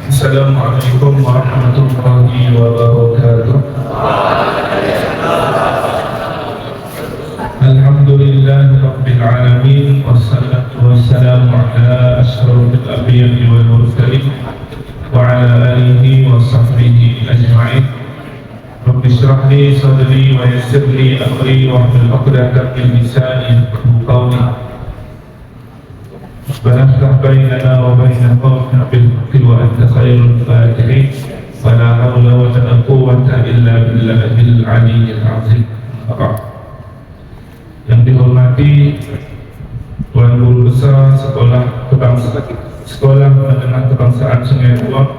Assalamualaikum warahmatullahi wabarakatuh. Alhamdulillahi rabbil alamin, wassalatu wassalamu ala asyrafil anbiya'i wal mursalin wa ala alihi wa sahbihi ajma'in. Rabbi shrah li sadri wa yassir li amri wa hlul 'uqdatam min lisani yafqahu qawli. Rabbana iftah bainana wa baina qawmina bil haqqi wa anta khairul fatihin. Wa la hawla wa la quwwata illa billahil aliyyil azim. Yang dihormati Tuan Guru Besar Sekolah Menengah Kebangsaan Sungai Buang,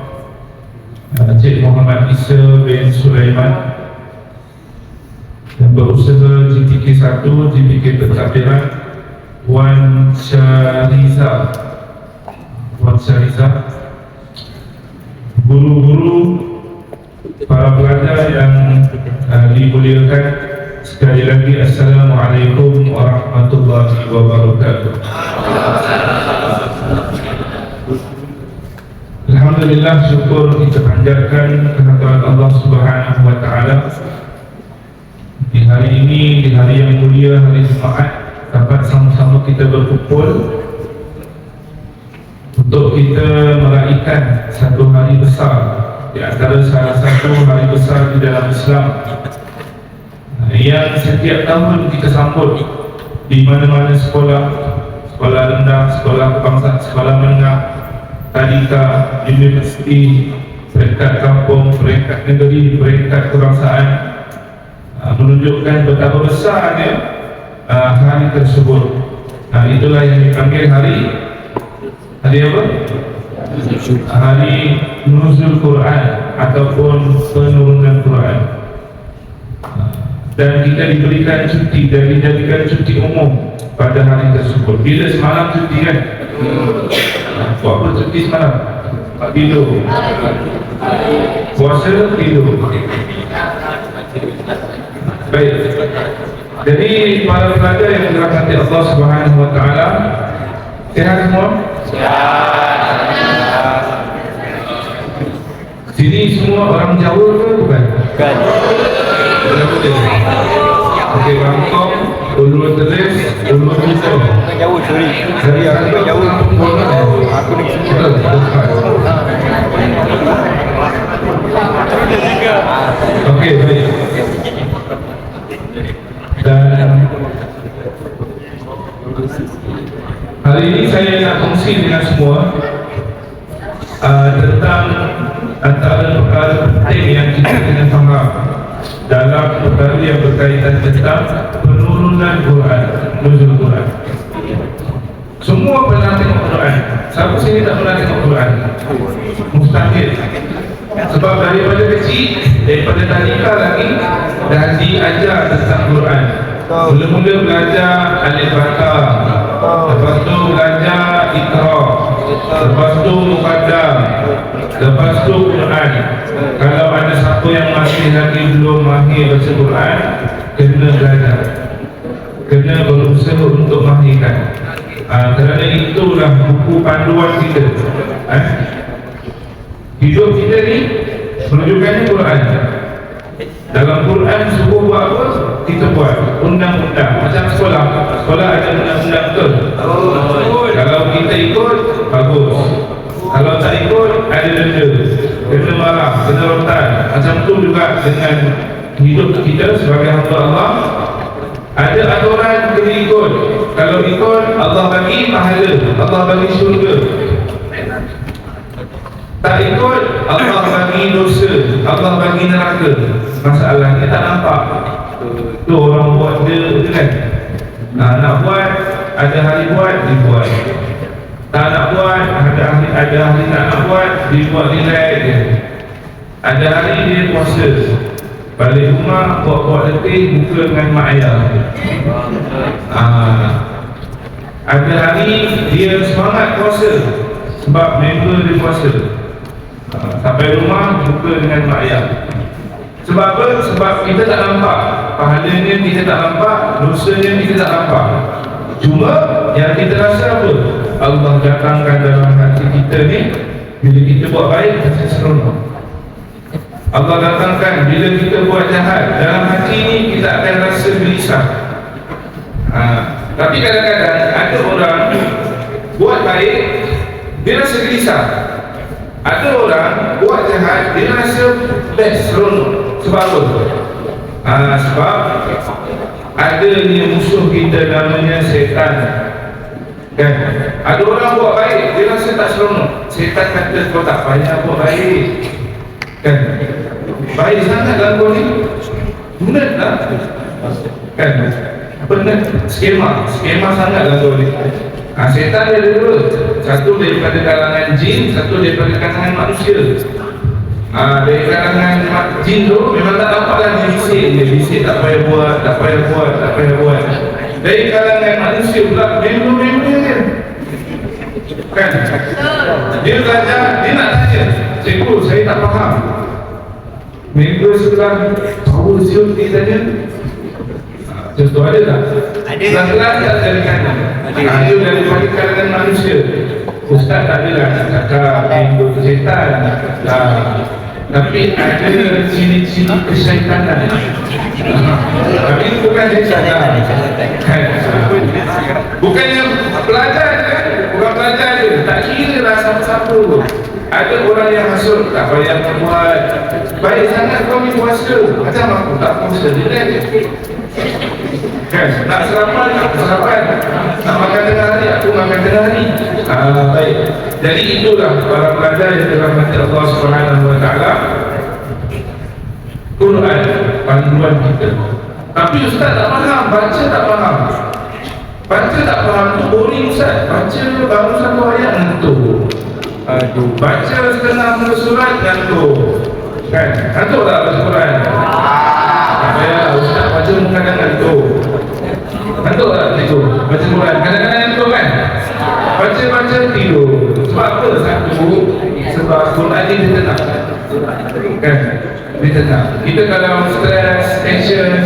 Encik Muhammad Isa bin Sulaiman, yang berusaha GPK 1, GPK Pentadbiran, Wan Syariza, guru-guru, para pelajar yang dimuliakan sekali lagi, Assalamualaikum warahmatullahi wabarakatuh. Alhamdulillah, syukur kita panjatkan kehadirat Allah Subhanahu wa taala di hari ini, di hari yang mulia, hari Jumaat, dapat sama-sama kita berkumpul untuk kita meraihkan satu hari besar di antara salah satu hari besar di dalam Islam yang setiap tahun kita sambut di mana-mana sekolah rendah, sekolah kebangsaan, sekolah menengah, tadika, universiti, peringkat kampung, peringkat negeri, peringkat kebangsaan, menunjukkan betapa besarnya hari tersebut. Itulah yang dipanggil hari apa? Hari Nuzul Quran ataupun penurunan Quran. Dan kita diberikan cuti dan dijadikan cuti umum pada hari tersebut. Bila semalam cuti kan? Buat apa cuti semalam? Tidur. Puasa tidur. Baik. Jadi para pelajar yang dirahmati Allah Subhanahu wa taala, sihat semua? Sihat. Sini semua orang Jawa ke bukan? Bukan. Okey, Bangkok, Ulur Telis, Ulur Tutup. Jauh, sorry. Dari aku jauh. Aku ni sini. Okey, baik. Dan hari ini saya nak kongsi dengan semua tentang antara perkara penting yang kita kena faham dalam perkara yang berkaitan tentang penurunan Quran, nuzul Quran. Semua pernah tengok Quran. Siapa sini tak pernah tengok Quran? Mustahil. Sebab daripada kecil, daripada tadika lagi, dah diajar tentang Quran. Mula-mula belajar Alif Bata, lepas tu belajar Iqra, lepas tu Muqaddam, lepas tu Quran. Kalau ada siapa yang masih lagi belum mahir baca Quran, kena belajar, kena berusaha untuk mahirkan. Kerana itulah buku panduan kita. Hidup kita ni menunjukkannya Quran. Dalam Quran suruh buat apa, kita buat. Undang-undang macam sekolah ada undang-undang ke? Kalau kita ikut, bagus. Kalau tak ikut, ada denda, kena marah, kena rotan. Macam tu juga dengan hidup kita sebagai hamba Allah. Ada aturan kena ikut. Kalau ikut, Allah bagi pahala, Allah bagi syurga. Tak ikut, Allah bagi dosa, Allah bagi neraka. Masalahnya tak nampak. Tu orang buat dia kan. Nak buat, ada hari buat, dibuat. Tak nak buat, ada hari tak nak buat, dibuat relax je. Ada hari dia puasa, balik rumah buat-buat letih, buka dengan mak ayah. Ada hari dia semangat puasa sebab member dia puasa. Sampai rumah buka dengan mak ayah. Sebab apa? Sebab kita tak nampak pahalanya, kita tak nampak dosanya, kita tak nampak. Cuma yang kita rasa apa? Allah datangkan dalam hati kita ni Bila kita buat baik, rasa seronok. Allah datangkan bila kita buat jahat, dalam hati ini kita akan rasa gelisah. Tapi kadang-kadang ada orang buat baik, dia rasa gelisah. Ada orang buat jahat, dia rasa best, seronok. Sebab apa? Sebab adanya musuh kita namanya setan. Kan? Ada orang buat baik, dia rasa tak seronok. Setan kata kau tak payah buat baik. Kan? Baik sangatlah kau ni. Penatlah. Kan? Penat. Skema sangatlah kau ni. Setan dia ada dua. Satu daripada kalangan jin, satu daripada kalangan manusia. Dari kalangan jin tu memang tak dampaklah dia bisik tak payah buat. Dari kalangan manusia pula member dia kan, dia belajar, dia nak tanya, cikgu saya tak faham, member sebelah tahu siut dia tanya. Contoh ada tak? Kelas-kelas tak dari kanan, ada daripada kalangan manusia. Ustaz tak adalah nak cakap member tu setan, tapi ada ciri-ciri kesyaitannya. Tapi itu bukan setan. Bukannya pelajar kan? Orang pelajar je, tak kira lah siapa-siapa. Ada orang yang masuk, tak payah buat. Baik sangat kau ni puasa, macam aku tak puasa, dia kan? Nak sarapan, aku sarapan. Nak makan tengah hari, aku makan tengah hari. Baik. Jadi itulah para pelajar yang dirahmati Allah Subhanahu Wa Taala. Quran panduan kita. Tapi ustaz tak faham, baca tak faham. Baca tak faham tu boring ustaz. Baca baru satu ayat ngantuk. Baca setengah muka surat ngantuk. Kan? Ngantuk tak baca Quran? Tak payah ustaz baca kadang ngantuk. Ngantuk tak tidur? Baca Quran kadang-kadang ngantuk kan? Baca tidur. Sebab apa? Satu, sebab Quran ni dia tenang. Kan? Dia tenang. Kita kalau stres, tension,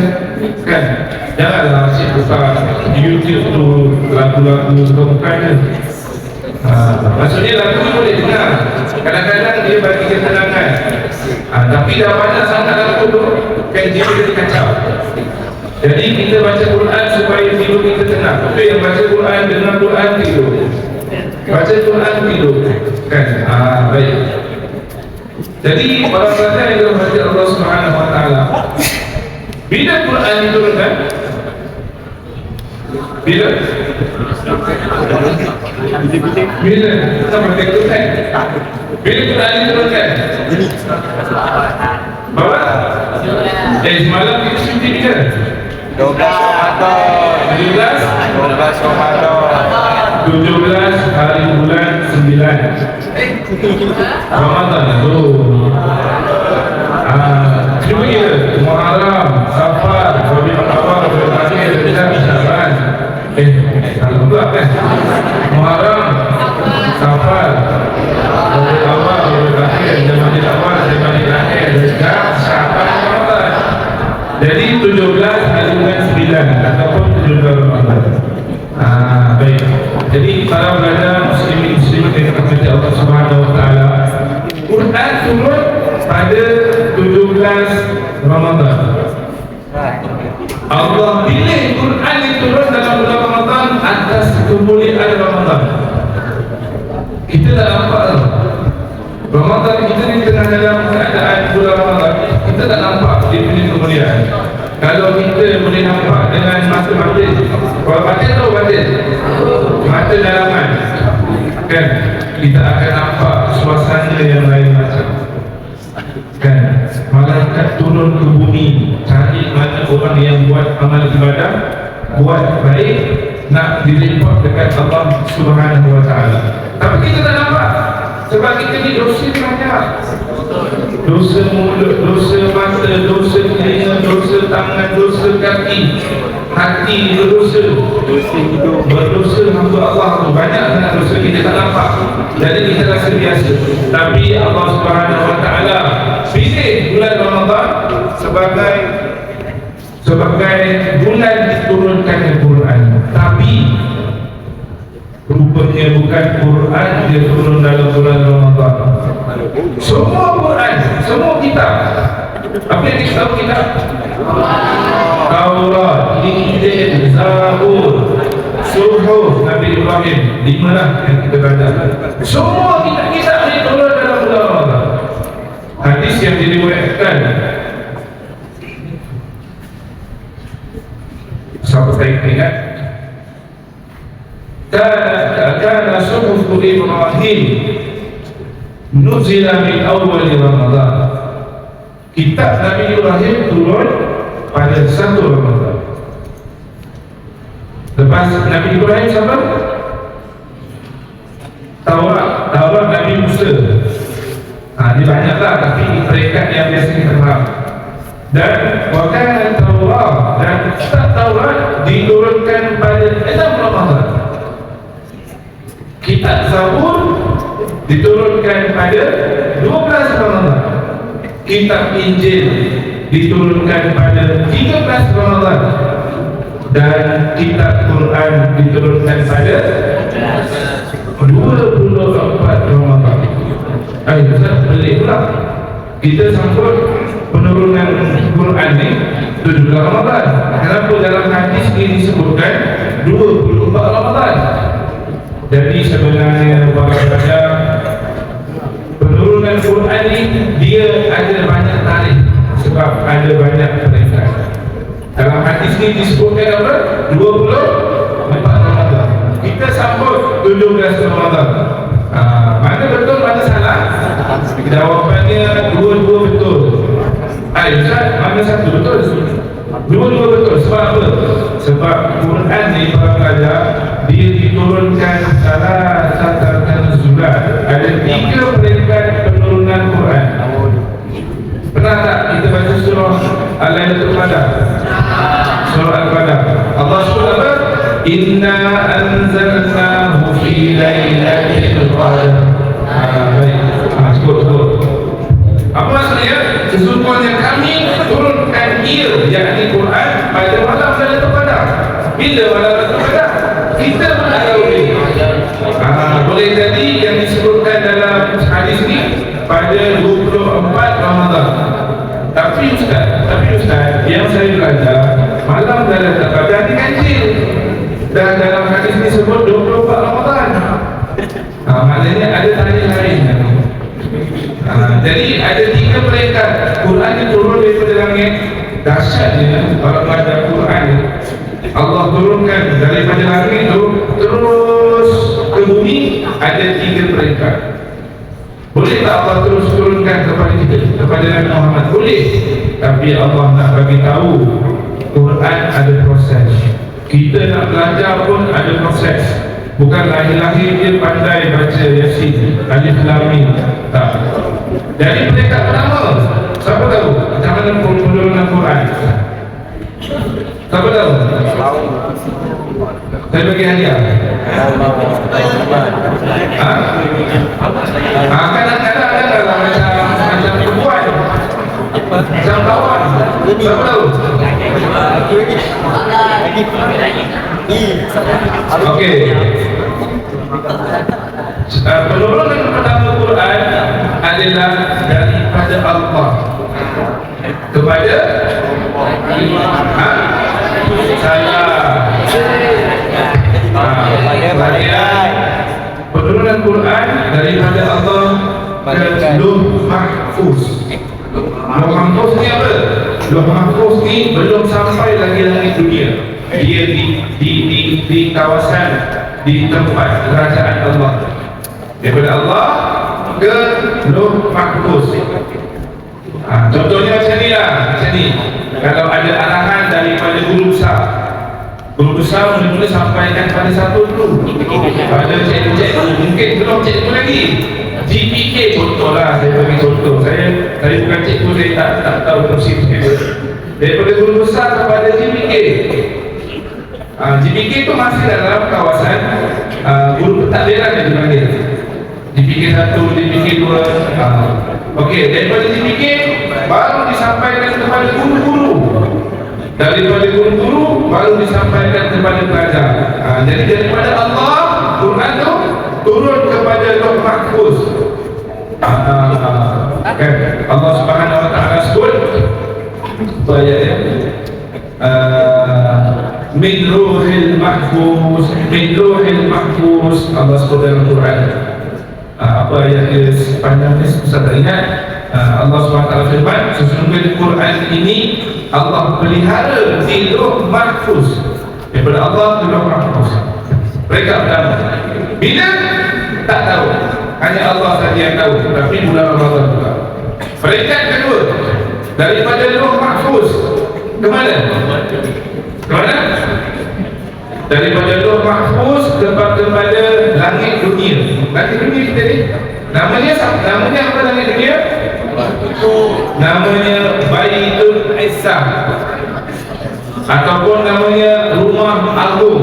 kan? Janganlah asyik buka YouTube tu lagu-lagu bukan. Maksudnya lagu ni boleh dengar. Kadang-kadang dia bagi ketenangan. Tapi dah banyak sangat lagu tu, kan dia boleh kacau. Jadi kita baca Quran supaya tidur kita tenang. Tapi yang baca Quran, dengar Quran tidur. Baca Quran tidur. Kan? Baik. Jadi para pelajar yang dirahmati Allah Subhanahu Wa Taala, bila Quran diturunkan, bila sama Quran, bila Quran diturunkan, bawa. Semalam kita syuting bila? 12 Ramadan. 12 Ramadan. 17 hari bulan 9 Ramadan tu. Cuba kira Muharram, Safar, Rabiul Awal, Rabiul Akhir, Rajab, Syaban. Kalau pula kan Muharram, Safar, Rabiul Awal, Rabiul Akhir, Jamadil Awal, Jamadil Akhir, Rajab, Syaban, Ramadan. Jadi 17 hari bulan 9 ataupun 17 Ramadan. Baik. Jadi para pelajar muslimin yang dirahmati Allah Subhanahu Wa Taala, Quran turun pada 17 Ramadan. Allah pilih Quran yang turun dalam bulan Ramadan atas kemuliaan Ramadan. Kita tak nampak tau. Ramadan kita ni tengah dalam keadaan bulan Ramadan, kita tak nampak dia punya kemuliaan. Kalau kita boleh nampak dengan mata batin, kalau batin tahu batin, mata dalaman, kan, kita akan nampak suasana yang lain macam, kan, malaikat turun ke bumi cari mana orang yang buat amal ibadah, buat baik, nak direport dekat Allah Subhanahu Wa Taala. Tapi kita tak nampak sebab kita ni dosa banyak. Dosa mulut, dosa mata, dosa telinga, dosa tangan, dosa kaki, hati berdosa, dosa hidup, berdosa hamba Allah tu banyak sangat dosa kita tak nampak. Jadi kita rasa biasa. Tapi Allah Subhanahu Wa Taala pilih bulan Ramadan sebagai bulan diturunkannya Quran. Tapi rupanya bukan Quran dia turun dalam bulan Ramadan. Semua Quran, semua kitab. Apa yang kita tahu kitab? Taurat, Injil, Zabur, Suhuf Nabi Ibrahim, 5 lah yang kita baca. Semua kitab-kitab ini turun dalam bulan Ramadan. Hadis yang diriwayatkan, siapa saya ingat? Kana suhuf Ibrahim nuzila min awal Ramadan. Kitab Nabi Ibrahim turun pada 1 Ramadan. Lepas Nabi Ibrahim siapa? Taurat Nabi Musa. Ini banyaklah, tapi peringkat yang biasa kita faham. Dan wakana Taurat, dan kitab Taurat diturunkan pada 6 Ramadan. Kitab Zabur diturunkan pada 12 Ramadan. Kitab Injil diturunkan pada 13 Ramadan. Dan kitab Quran diturunkan pada 24 Ramadan. Ustaz, pelik pula. Kita sambut penurunan Quran ni 17 Ramadan. Kenapa dalam hadis ini disebutkan 24 Ramadan? Jadi sebenarnya pada penurunan Quran ni dia ada banyak tarikh, sebab ada banyak peringkat. Dalam hadis ni disebutkan apa? 24 Ramadan. Kita sambut 17 Ramadan. Mana betul, mana salah? Jawapannya dua-dua betul. Ustaz, mana satu betul? Dua-dua betul. Sebab apa? Sebab Quran ni para pelajar, dia diturunkan salah satu surat. Ada 3 peringkat penurunan Quran. Pernah tak kita baca surah Al-Lailatul Qadar? Surah Al-Qadar. Allah sebut apa? Inna anzalnahu fi lailatul qadar. Baik. Sebut. Apa maksudnya? Sesungguhnya kami turunkan ia, yakni Quran, pada malam Lailatul Qadar. Bila malam Lailatul Qadar? Kita mana tahu ni? Boleh jadi yang disebutkan dalam hadis ni pada 24 Ramadan. Tapi Ustaz, yang saya belajar, malam Lailatul Qadar ni ganjil. Dan dalam hadis ni sebut 24 Ramadan. Maknanya ada tarikh lain. Jadi ada 3 peringkat. Quran ni turun daripada langit. Dahsyatnya kalau baca Quran ni, Allah turunkan daripada langit tu terus ke bumi, ada 3 peringkat. Boleh tak Allah terus turunkan kepada kita, kepada Nabi Muhammad? Boleh. Tapi Allah nak bagi tahu Quran ada proses. Kita nak belajar pun ada proses. Bukan lahir-lahir dia pandai baca Yasin, Alif Lam Mim. Tak. Dari peringkat pertama, siapa tahu macam mana penurunan Quran? Siapa tahu? Saya bagi hadiah. Kadang-kadang ada lah macam perempuan, macam kawan. Siapa tahu? Okey. Penurunan pertama Quran adalah daripada Allah kepada saya. Penurunan Quran daripada Allah ke Lauh Mahfuz. Lauh Mahfuz ni apa? Lauh Mahfuz ni belum sampai lagi langit dunia. Dia di kawasan, di tempat kerajaan Allah. Daripada Allah ke Lauh Mahfuz. Contohnya macam ni lah, macam ni. Kalau ada arahan daripada guru besar mula-mula sampaikan pada satu dulu, pada cikgu, mungkin belum cikgu lagi. GPK contohlah, saya bagi contoh. Saya bukan cikgu, saya tak tahu prinsip itu. Daripada guru besar kepada GPK. GPK itu masih dalam kawasan guru pentadbiran yang dipanggil. GPK 1, GPK 2. Okey, daripada GPK baru disampaikan kepada guru-guru. Daripada guru-guru baru disampaikan kepada pelajar. Jadi daripada Allah, Quran tu turun kepada Lauh Mahfuz. Kan Allah Subhanahu wa taala sebut ayatnya min ruhil mahfuz, min ruhil mahfuz, Allah sebut dalam Quran. Apa ayat dia sepanjang ni susah tak ingat. Allah SWT firman, sesungguhnya Quran ini Allah pelihara di Lauh Mahfuz, daripada Allah ke Lauh Mahfuz. Mereka pertama, bila tak tahu, hanya Allah saja yang tahu, tapi bulan Ramadan juga. Peringkat kedua, daripada Lauh Mahfuz ke mana? Ke mana? Daripada Lauh Mahfuz kepada langit dunia. Langit dunia kita ni namanya apa langit dunia? Namanya Baitul Izzah, ataupun namanya Rumah Agung.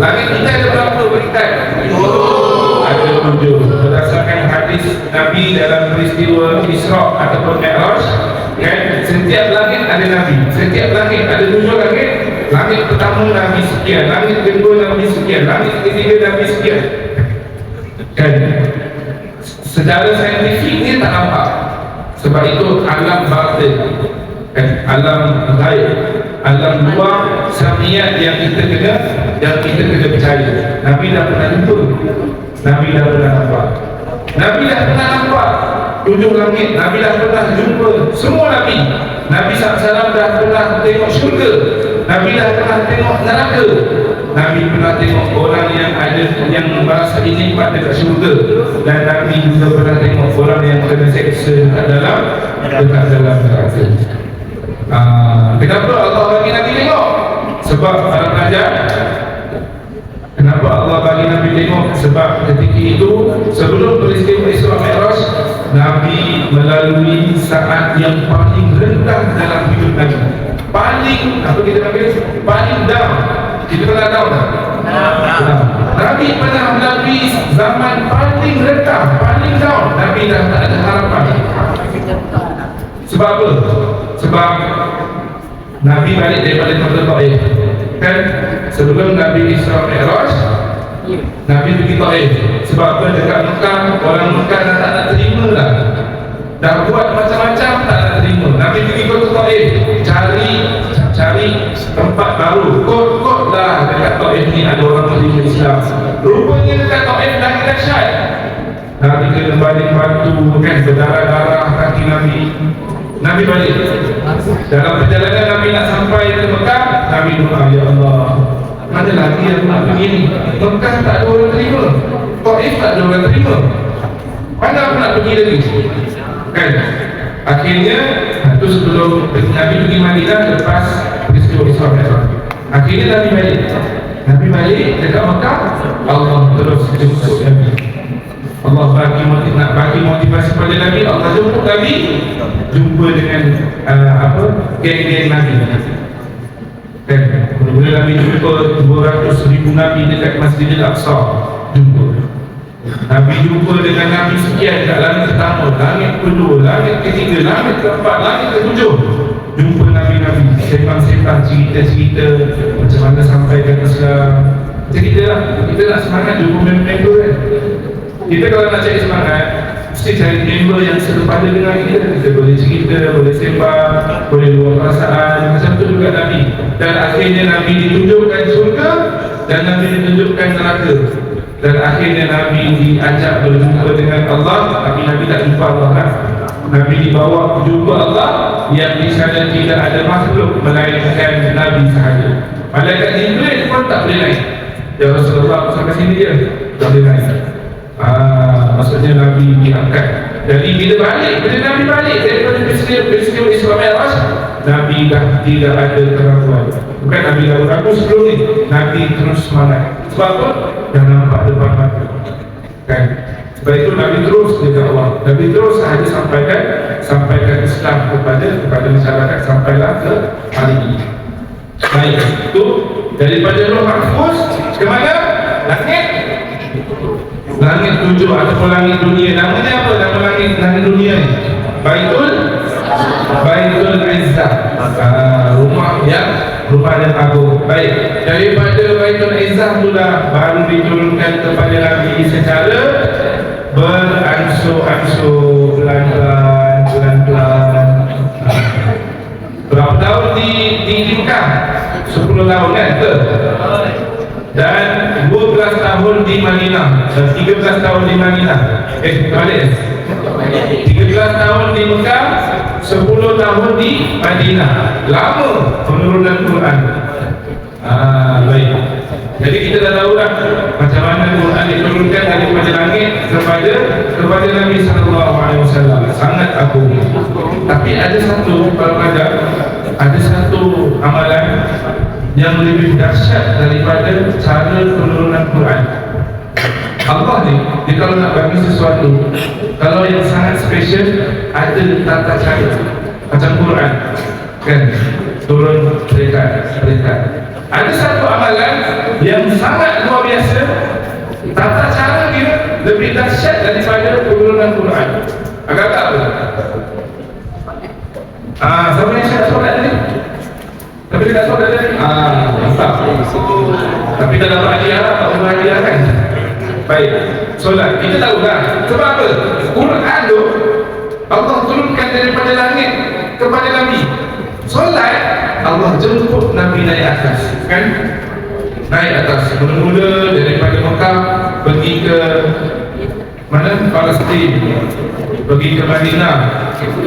Langit kita ada berapa peringkat? Ada 7. Berdasarkan hadis Nabi dalam peristiwa Isra ataupun Mi'raj, kan, setiap langit ada Nabi, setiap langit ada 7 langit. Langit pertama Nabi sekian, langit kedua Nabi sekian, langit ketiga Nabi sekian. Kan, secara saintifik ni tak nampak. Sebab itu alam batin, kan, alam gaib, alam luar samiat yang kita kena percaya. Nabi dah pernah jumpa, Nabi dah pernah nampak, Nabi dah pernah nampak 7 langit, Nabi dah pernah jumpa semua Nabi. Nabi SAW dah pernah tengok syurga, Nabi dah pernah tengok neraka, Nabi pernah tengok orang yang merasa nikmat dekat syurga, dan Nabi juga pernah tengok orang yang kena seksa dekat dalam neraka. Kenapa Allah bagi Nabi tengok? Sebab para pelajar, kenapa Allah bagi Nabi tengok? Sebab ketika itu, sebelum peristiwa Isra Mi'raj, Nabi melalui saat yang paling rendah dalam hidup Nabi. Paling, apa kita panggil? Paling down. Kita pernah tahu tak? Nabi pernah melalui zaman paling rendah, paling down. Nabi dah tak ada harapan. Sebab apa? Sebab Nabi balik daripada kota Taif, kan? Sebelum Nabi Isra Mi'raj, Nabi pergi Taif. Sebab apa? Dekat Mekah, orang Mekah dah tak nak terima lah, dah buat macam-macam tak nak terima. Nabi pergi kota Taif, cari tempat baru. Kot lah dekat Taif ni ada orang terima Islam. Rupanya dekat Taif lagi dahsyat. Nabi kena balik batu, kan, berdarah-darah kaki Nabi. Nabi balik. Dalam perjalanan Nabi nak sampai ke Mekah, Nabi doa, ya Allah, mana lagi yang nak pergi ni? Mekah tak ada orang terima, Taif tak ada orang terima, mana aku nak pergi lagi? Kan? Akhirnya, itu sebelum Nabi pergi Madinah lepas peristiwa Isra Mi'raj. Akhirnya Nabi balik dekat Mekah. Allah terus jemput Nabi. Allah nak bagi motivasi pada Nabi. Allah jemput Nabi, jumpa dengan geng-geng Nabi. Kan? Bila Nabi jumpa 200,000 Nabi dekat Masjidil Aqsa, jumpa Nabi, jumpa dengan Nabi sekian kat langit pertama, langit kedua, langit ketiga, langit keempat, langit ketujuh. Jumpa Nabi-Nabi, sembang-sembang, cerita-cerita macam mana sampaikan Islam. Cerita lah, kita nak semangat jumpa member kan. Kita kalau nak cari semangat, mesti cari member yang serupada dengan kita. Kita boleh cerita, boleh sembang, boleh luar perasaan. Macam tu juga Nabi. Dan akhirnya Nabi ditunjukkan surga, dan Nabi ditunjukkan neraka. Dan akhirnya Nabi diajak berjumpa dengan Allah, tapi Nabi tak jumpa Allah kan? Nabi dibawa jumpa Allah yang di sana tidak ada makhluk melainkan Nabi sahaja. Malaikat Jibril pun tak boleh naik. Ya Rasulullah, aku sampai sini je, tak boleh naik. Maksudnya Nabi diangkat. Jadi bila Nabi balik daripada peristiwa Isra Mi'raj, Nabi dah tidak ada keraguan. Bukan Nabi dah ragu sebelum ni, Nabi terus semangat. Sebab apa? Dah nampak depan mata, kan? Sebab itu Nabi terus berdakwah. Nabi terus sahaja sampaikan Islam kepada masyarakat sampailah ke hari ini. Baik, itu daripada Lauh Mahfuz ke mana? Langit 7 ataupun langit dunia. Namanya apa nama langit dunia ni? Baitul Izzah, rumah yang agung. Baik, daripada Baitul Izzah pula baru diturunkan kepada Nabi secara beransur-ansur. berangsur pelan-pelan. Berapa tahun di Mekah? 10 tahun kan? Betul? Dan 12 tahun di Madinah, 13 tahun di Madinah. Balik. 13 tahun di Mekah, 10 tahun di Madinah. Lama penurunan Quran. Baik. Jadi kita dah tahu dah macam mana Quran diturunkan daripada langit kepada Nabi sallallahu alaihi wasallam. Sangat agung. Tapi ada satu amalan yang lebih dahsyat daripada cara penurunan Quran. Allah ni, dia kalau nak bagi sesuatu, kalau yang sangat special, ada tata cara. Macam Quran kan, turun peringkat. Ada satu amalan yang sangat luar biasa, tata cara dia lebih dahsyat daripada penurunan Quran. Agak tak apa? Siapa yang syak solat tadi? Tapi dia tak solat tadi? Mantap. Tapi dalam hadiah tak perlu hadiah kan? Baik, solat kita tahu dah. Sebab apa? Quran tu Allah turunkan daripada langit kepada Nabi. Solat Allah jemput Nabi naik atas, kan? Naik atas, mula-mula daripada Mekah pergi ke mana? Palestin, pergi ke Madinah,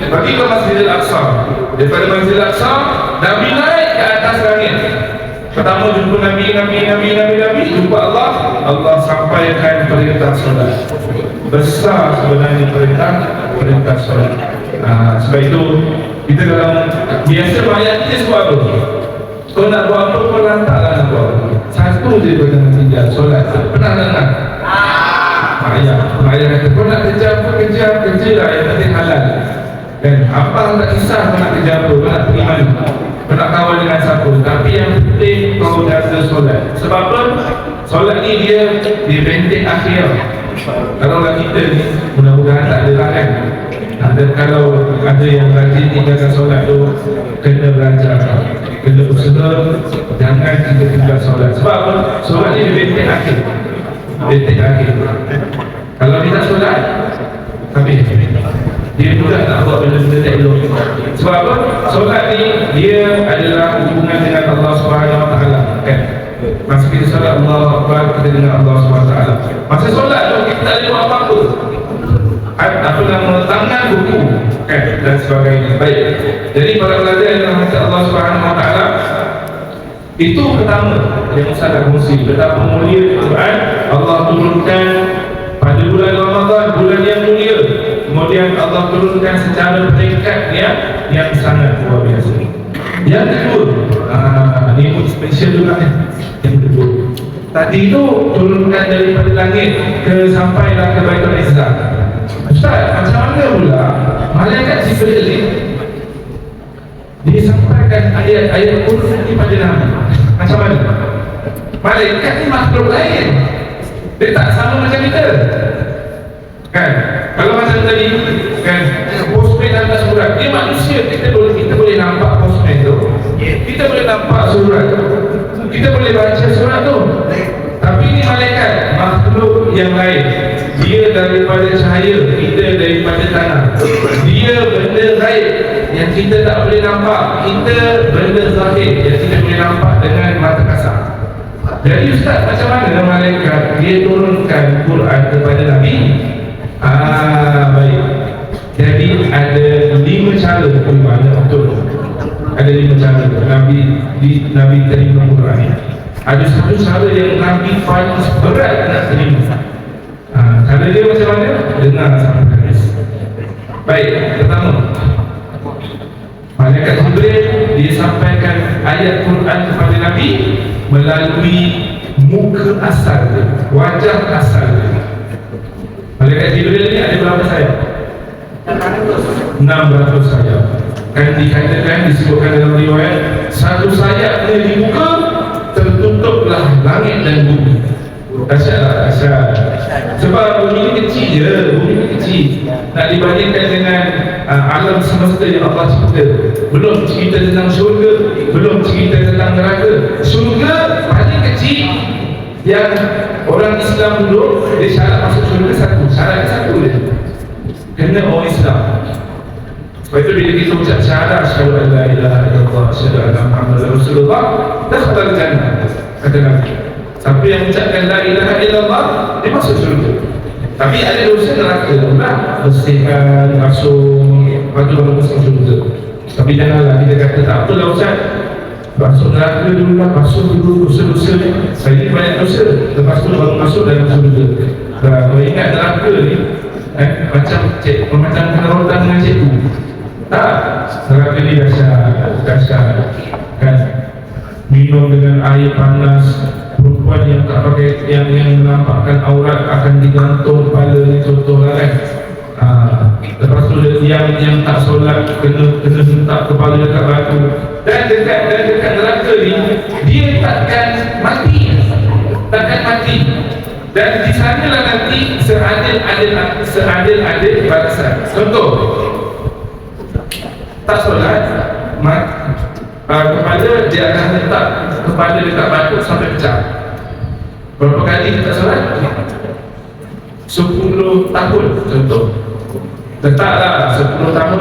pergi ke Masjidil Aqsa. Daripada Masjidil Aqsa Nabi naik ke atas langit. Pertama jumpa Nabi, jumpa Allah sampaikan perintah solat. Besar sebenarnya perintah solat. Sebab itu kita dalam biasa ayat kita sebab apa? Kau nak buat apa pun lantaklah nak buat. Satu je bagaimana tinggal solat. Pernah dengar? Ayah kata kau nak kerja apa kerja lah, yang penting halal. Dan apa tak kisah kau nak kerja apa, kau nak pergi mana, kau nak kawan dengan siapa, tapi yang penting kau jaga solat. Sebab apa? Solat ni dia bentik akhir. Kalau kita ni mudah-mudahan tak ada lah kan. Kalau ada yang rajin tinggalkan solat tu, kena belajar, kena usaha, jangan kita tinggal solat. Sebab apa? Solat ni dia bentik akhir. Kalau dia tak solat, habis. Dia mudah nak buat benda-benda tak elok. Sebab apa? Solat ni dia adalah hubungan dengan Allah Subhanahu Wa Taala, kan? Masa kita solat Allahu Akbar, kita dengan Allah Subhanahu Wa Taala. Masa solat tu kita tak ada buat apa-apa. Apa nama, tangan buku, kan, dan sebagainya. Baik. Jadi para pelajar yang dirahmati Allah Subhanahu Wa Taala, itu pertama yang Ustaz nak kongsi betapa mulia Quran Allah turunkan pada bulan Ramadan, bulan yang mulia. Kemudian Allah turunkan secara peringkatnya yang sangat luar biasa. Yang kedua, ini pun special juga ni. Yang kedua, tadi itu turunkan daripada langit sampailah ke Baitul Izzah. Ustaz, macam mana pula malaikat Jibril ni disampaikan ayat-ayat Quran ni pada Nabi? Macam mana? Malaikat ni makhluk lain, dia tak sama macam kita, kan? Kalau macam tadi, kan, postman hantar surat, dia manusia, kita boleh nampak postman tu, kita boleh nampak surat tu, kita boleh baca surat tu. Tapi ini malaikat, makhluk yang lain. Dia daripada cahaya, kita daripada tanah. Dia benda gaib yang kita tak boleh nampak, kita benda zahir yang kita boleh nampak dengan mata kasar. Jadi Ustaz, macam mana malaikat dia turunkan Quran kepada Nabi? Baik. Jadi ada 5 cara bagaimana betul. Ada 5 cara Nabi terima Quran. Ada satu cara yang Nabi paling berat nak terima. Cara dia macam mana? Dengar sampai habis. Baik, pertama, malaikat Jibril dia sampaikan ayat Quran kepada Nabi melalui muka asal dia, wajah asal dia. Malaikat Jibril ni ada berapa sayap? 600 sayap. Kan dikatakan, disebutkan dalam riwayat, satu sayapnya di muka, tertutuplah langit dan bumi. Dahsyatlah, dahsyat. Sebab bumi ni kecil je, bumi ni kecil. Nak dibandingkan dengan alam semesta yang Allah cipta. Belum cerita tentang syurga, belum cerita tentang neraka. Syurga paling kecil yang orang Islam dulu, dia syarat masuk syurga satu, syarat satu je. kena orang Islam. Sebab itu bila kita ucap syahadat asyhadu an la ilaha illallah asyhadu anna Muhammadar Rasulullah, dakhala jannah, kata Nabi. Siapa yang ucapkan la ilaha illallah, dia masuk syurga. Tapi ada dosa neraka pula, bersihkan, masuk, lepas tu baru masuk syurga. Tapi janganlah kita kata tak apalah Ustaz, masuk neraka dulu lah, masuk dulu dosa-dosa ni. Saya ni banyak dosa, lepas tu baru masuk dalam syurga. Kalau ingat neraka ni, macam penerotan dengan cikgu. Tak, neraka ni dahsyat kan. Minum dengan air panas, perempuan yang tak pakai yang menampakkan aurat akan digantung kepala ni, contohlah kan. Lepas tu yang tak solat kena hentak kepala dekat batu. Dan dekat neraka ni dia takkan mati. Dan di sanalah nanti seadil-adil balasan. Contoh, tak solat, kepala dia akan letak kepala dekat batu sampai pecah. Berapa kali kita solat? 10 tahun contoh. Letaklah 10 tahun,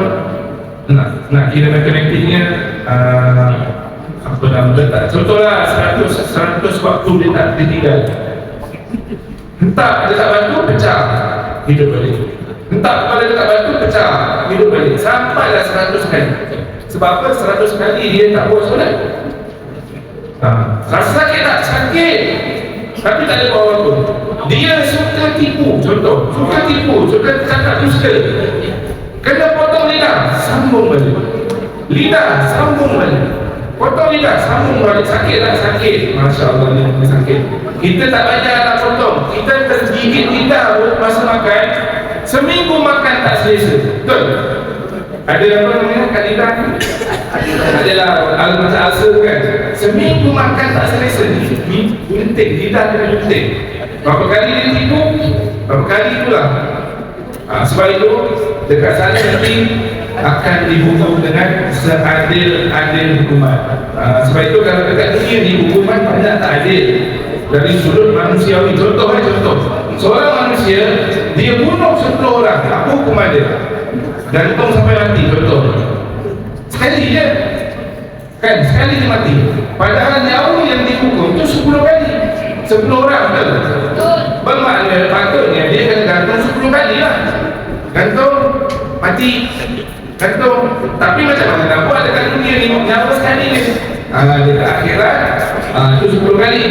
nak kira matematiknya apa nama letak, contohlah 100 waktu dia tak ditinggal. Hentak dekat batu, pecah, hidup balik. Hentak kepala dekat batu, pecah, hidup balik. Sampailah 100 kali. Sebab apa? 100 kali dia tak buat solat. Rasa sakit tak? Sakit. Tapi tak ada buat apa. Dia suka tipu, contoh. Suka cakap dusta. Kena potong lidah, sambung balik. Lidah, sambung balik. Potong lidah, sambung balik. Sakit tak? Sakit. Masya Allah, ni sakit. Kita tak banyak nak potong. Kita tergigit lidah masa makan. Seminggu makan tak selesa. Betul? Ada apa namanya kat lidah ni? Adalah macam ulcer kan. Seminggu makan tak selesa ni. Gunting, lidah kena gunting. Berapa kali dia tipu? Berapa kali pula? Sebab itu dekat sana nanti akan dihukum dengan seadil-adil hukuman. Sebab itu kalau dekat dunia ni hukuman banyak tak adil. Dari sudut manusiawi, contoh. Seorang manusia dia bunuh 10 orang, apa hukuman dia? Gantung sampai mati, contoh. Sekali je kan, sekali dia mati. Padahal nyawa yang dihukum tu 10 kali, 10 orang, betul? Bermakna patutnya dia kena gantung 10 kali lah. Gantung, mati, gantung. Tapi macam mana nak buat dekat dunia ni, nyawa sekali ni. Dekat akhirat itu 10 kali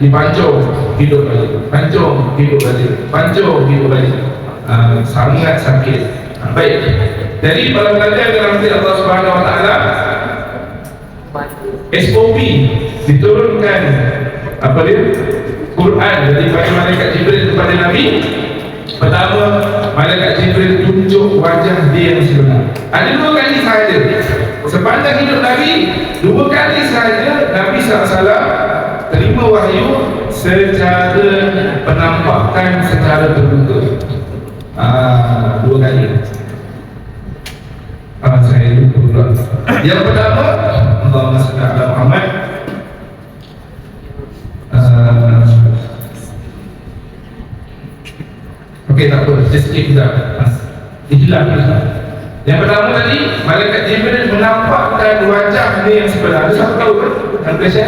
dipancung, hidup balik. Pancung, hidup balik. Pancung, hidup balik. Sangat sakit. Baik. Jadi para pelajar dalam hati Allah Subhanahu Wa Taala, SOP diturunkan apa dia? Quran daripada malaikat Jibril kepada Nabi. Pertama, malaikat Jibril tunjuk wajah dia yang sebenar. Ada 2 kali sahaja sepanjang hidup Nabi. 2 kali sahaja Nabi SAW terima wahyu secara penampakan secara terbuka. 2 kali. Saya lupa pula. Yang pertama, Allahumma salli ala Muhammad. Okey, tak apa, just skip dah. Hilang. Yang pertama tadi, malaikat Jibril menampakkan wajah dia yang sebenar. Ada siapa tahu kan? Malaysia?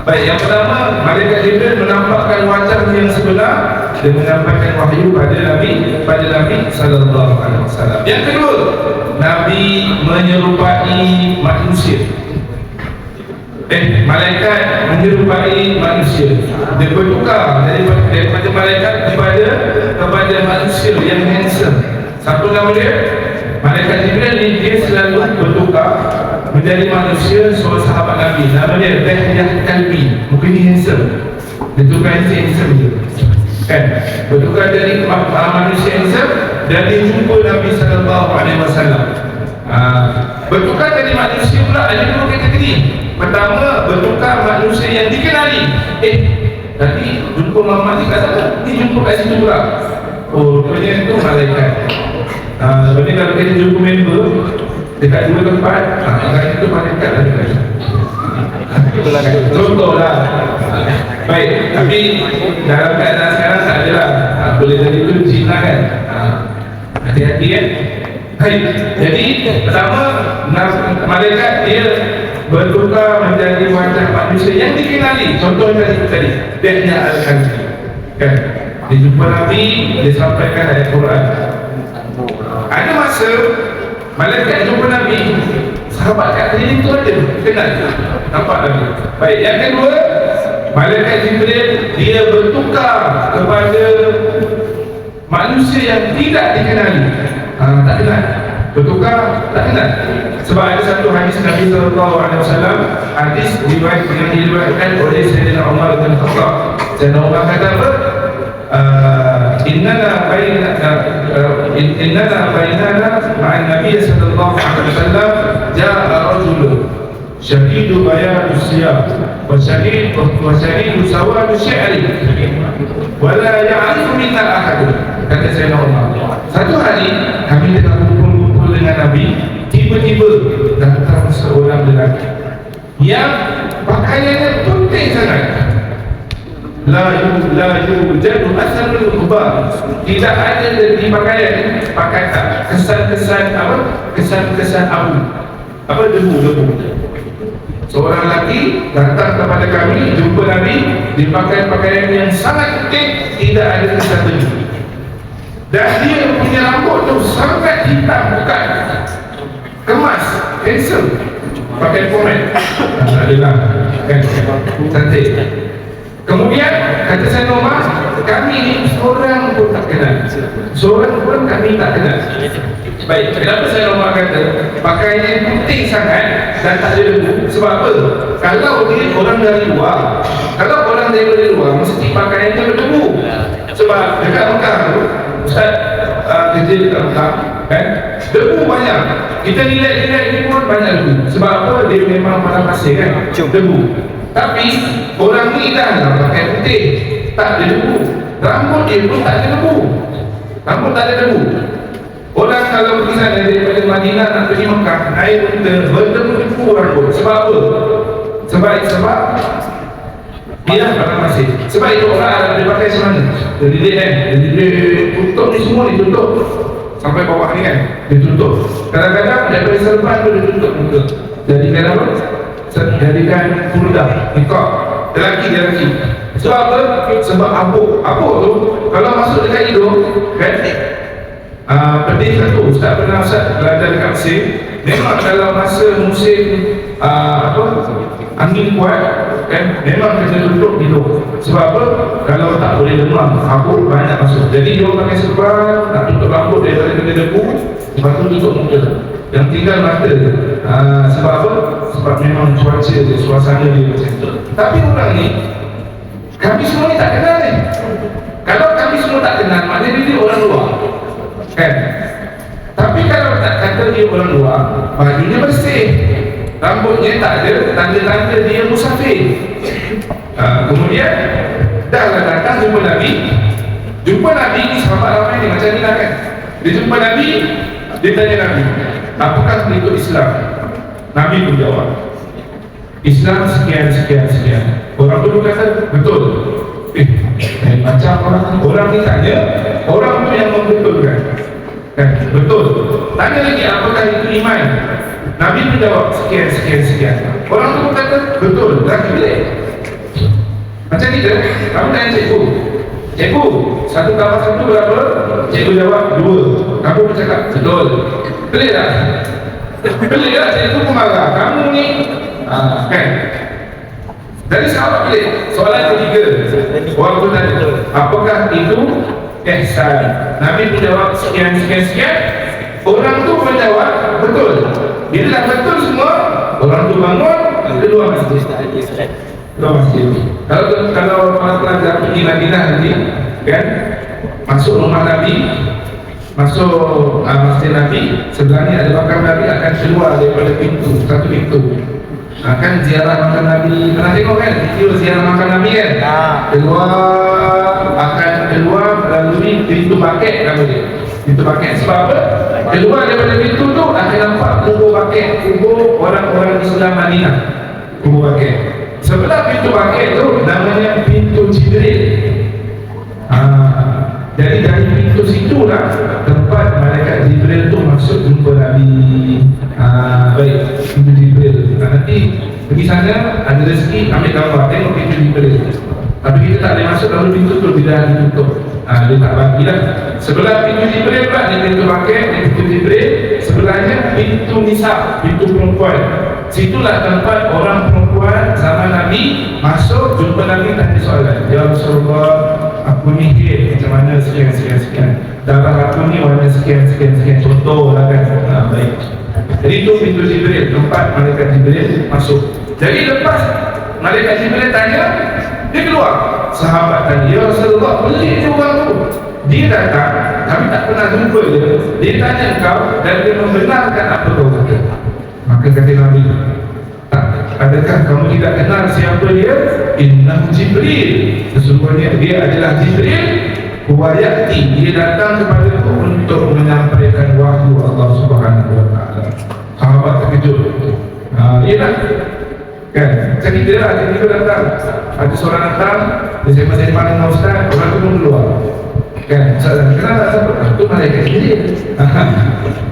Baik, yang pertama, malaikat Jibril menampakkan wajah yang sebenar dan menyampaikan wahyu pada Nabi sallallahu alaihi wasallam. Yang kedua, Nabi menyerupai manusia. Malaikat menyerupai manusia. Dia bertukar daripada malaikat kepada manusia yang handsome. Satu nama dia, malaikat Jibril ni dia selalu bertukar menjadi manusia seorang sahabat Nabi. Nama dia Dahiyah Kalbi. Mungkin dia handsome. Dia tukar handsome je. Kan? Bertukar dari manusia handsome dan dia jumpa Nabi sallallahu alaihi wasallam. Bertukar dari manusia pula ada 2 kategori. Pertama, bertukar manusia yang dikenali. Tadi jumpa Muhammad di kat sana, ni jumpa kat situ pula. Oh, rupanya itu malaikat. Sebenarnya kalau kita jumpa member dekat 2 tempat, kan itu malaikat lah dekat. Contoh lah. Baik, tapi dalam keadaan sekarang tak adalah. boleh jadi itu jin lah kan. Hati-hati kan. Baik, jadi pertama malaikat dia bertukar menjadi wajah manusia yang dikenali. Contoh tadi dia hanya al-Khalqi kan. Dia jumpa Nabi, dia sampaikan ayat Quran. Ada masa malaikat jumpa Nabi, sahabat kat keliling tu ada kenal, nampak Nabi. Baik, yang kedua, malaikat Jibril dia bertukar kepada manusia yang tidak dikenali. Tak kenal, bertukar tak kenal. Sebab ada satu hadis Nabi SAW, hadis yang diriwayatkan oleh Sayyidina Umar bin Khattab. Sayyidina Umar kata apa? Innana bainana ma'an Nabi sallallahu alaihi wasallam ja'a rajulun syadidu bayadus siyab wa syadidu sawadus syi'ri wa la ya'rifu minna ahad. Kata Sayyidina Umar, satu hari kami tengah kumpul dengan Nabi, tiba-tiba datang seorang lelaki yang pakaiannya penting sangat. La yujadu asarul ghubar, tidak ada di pakaian kesan-kesan apa? Kesan-kesan abu, apa, debu. Seorang lelaki datang kepada kami, jumpa Nabi, dipakai pakaian yang sangat penting, tidak ada kesan debu. Dan dia punya rambut tu sangat hitam, bukan kemas, handsome, pakai pomade, adalah kan, cantik. Kemudian kata Sayyidina Umar, kami ni seorang pun tak kenal, seorang pun kami tak kenal. Baik, kenapa Sayyidina Umar kata pakaian penting sangat dan tak ada debu? Sebab apa? Kalau dia orang dari luar, kalau orang dari luar mesti pakaian tu berdebu. Sebab dekat Mekah tu, Ustaz kerja dekat Mekah kan, debu banyak. Kita lihat ni pun banyak debu. Sebab apa? Dia memang padang pasir kan, debu. Tapi orang ni dah pakai putih, tak ada debu. Rambut dia pun tak ada debu. Rambut tak ada debu. Orang kalau pergi sana daripada Madinah nak pergi Mekah, naik unta, berdebu rambut. Sebab apa? Sebab dia pakai pasir. Sebab itu orang Arab dia pakai macam mana? Jadi dia tutup ni semua, dia tutup sampai bawah ni kan, dia tutup. Kadang-kadang daripada serban tu dia tutup muka. Jadikan apa? Jadikan purdah, nikah, lelaki. Sebab apa? Sebab abuk tu kalau masuk dekat hidung kan, pedih satu. Ustaz pernah belajar dekat Mesir. Memang kalau masa musim angin kuat kan, memang kena tutup hidung. Sebab apa? Kalau tak boleh demam, abuk banyak masuk. Jadi dia pakai serban, nak tutup rambut daripada kena debu, lepas tu tutup muka, yang tinggal mata. Sebab apa? Sebab memang cuaca dia, suasana dia macam tu. Tapi orang ni, kami semua ni tak kenal ni. Kalau kami semua tak kenal, maknanya dia orang luar kan. Tapi kalau tak kata dia orang luar, bajunya bersih, rambutnya tak ada tanda-tanda dia musafir. Kemudian dah datang jumpa Nabi. Jumpa Nabi ni sahabat ramai ni macam ni lah kan. Dia jumpa Nabi, dia tanya Nabi, apakah pengikut Islam? Nabi pun jawab, Islam sekian. Orang tu kata betul. Macam orang ni tanya, orang tu yang membetulkan kan, betul. Tanya lagi, apakah itu iman? Nabi pun jawab sekian. Orang tu kata betul. Lagi boleh macam ni kan. Kamu tanya cikgu, satu tambah satu berapa? Cikgu jawab 2. Kamu pun cakap betul. Boleh tak? Boleh tak? Cikgu pun marah, kamu ni kan. Dari sahabat boleh. Soalan ketiga, orang pun tanya, apakah itu ihsan? Nabi pun jawab sekian. Orang tu pun jawab betul. Bila dah betul semua, orang tu bangun, kedua masjid. Kalau para pelajar pergi Madinah nanti kan, masuk rumah Nabi, masuk masjid Nabi, sebelahnya ada makam Nabi, akan keluar daripada satu pintu. Kan ziarah makam Nabi, pernah tengok kan video ziarah makam Nabi kan? Akan keluar melalui pintu paket namanya. Pintu paket. Sebab apa? Keluar daripada pintu tu akan nampak kubur paket, kubur orang-orang Islam Madinah. Kubur paket. Sebelah pintu paket tu namanya pintu Jibril. Jadi Pergi sana, ada rezeki, ambil gambar, tengok pintu Jibril. Tapi kita tak boleh masuk lalu pintu tu, bila ditutup. Dia tak bagi lah. Sebelah pintu Jibril pula, dia pintu pakai, dia pintu Jibril. Sebelahnya pintu Nisa, pintu perempuan. Situlah tempat orang perempuan zaman Nabi masuk, jumpa Nabi, tanya soalan. Ya Rasulullah, aku ni haid macam mana, sekian. Darah aku ni warna sekian. Contoh lah kan. Baik. Jadi itu pintu Jibril, tempat malaikat Jibril masuk. Jadi lepas malaikat Jibril tanya, dia keluar. Sahabat tanya, ya Rasulullah, pelik je orang tu. Dia datang, kami tak pernah jumpa dia. Dia tanya kau dan dia membenarkan apa kau kata. Maka kata Nabi, adakah kamu tidak kenal siapa dia? Innahu Jibril. Sesungguhnya dia adalah Jibril. Wayati, dia datang kepadaku untuk menyampaikan wahyu Allah Subhanahu wa taala. Sahabat terkejut. Iyalah. Kan? Cerita lah, cerita datang. Ada seorang datang, dia masih mana ustaz, orang tu pun keluar. Kan? Kenapa tak? Itu malaikat Jibril.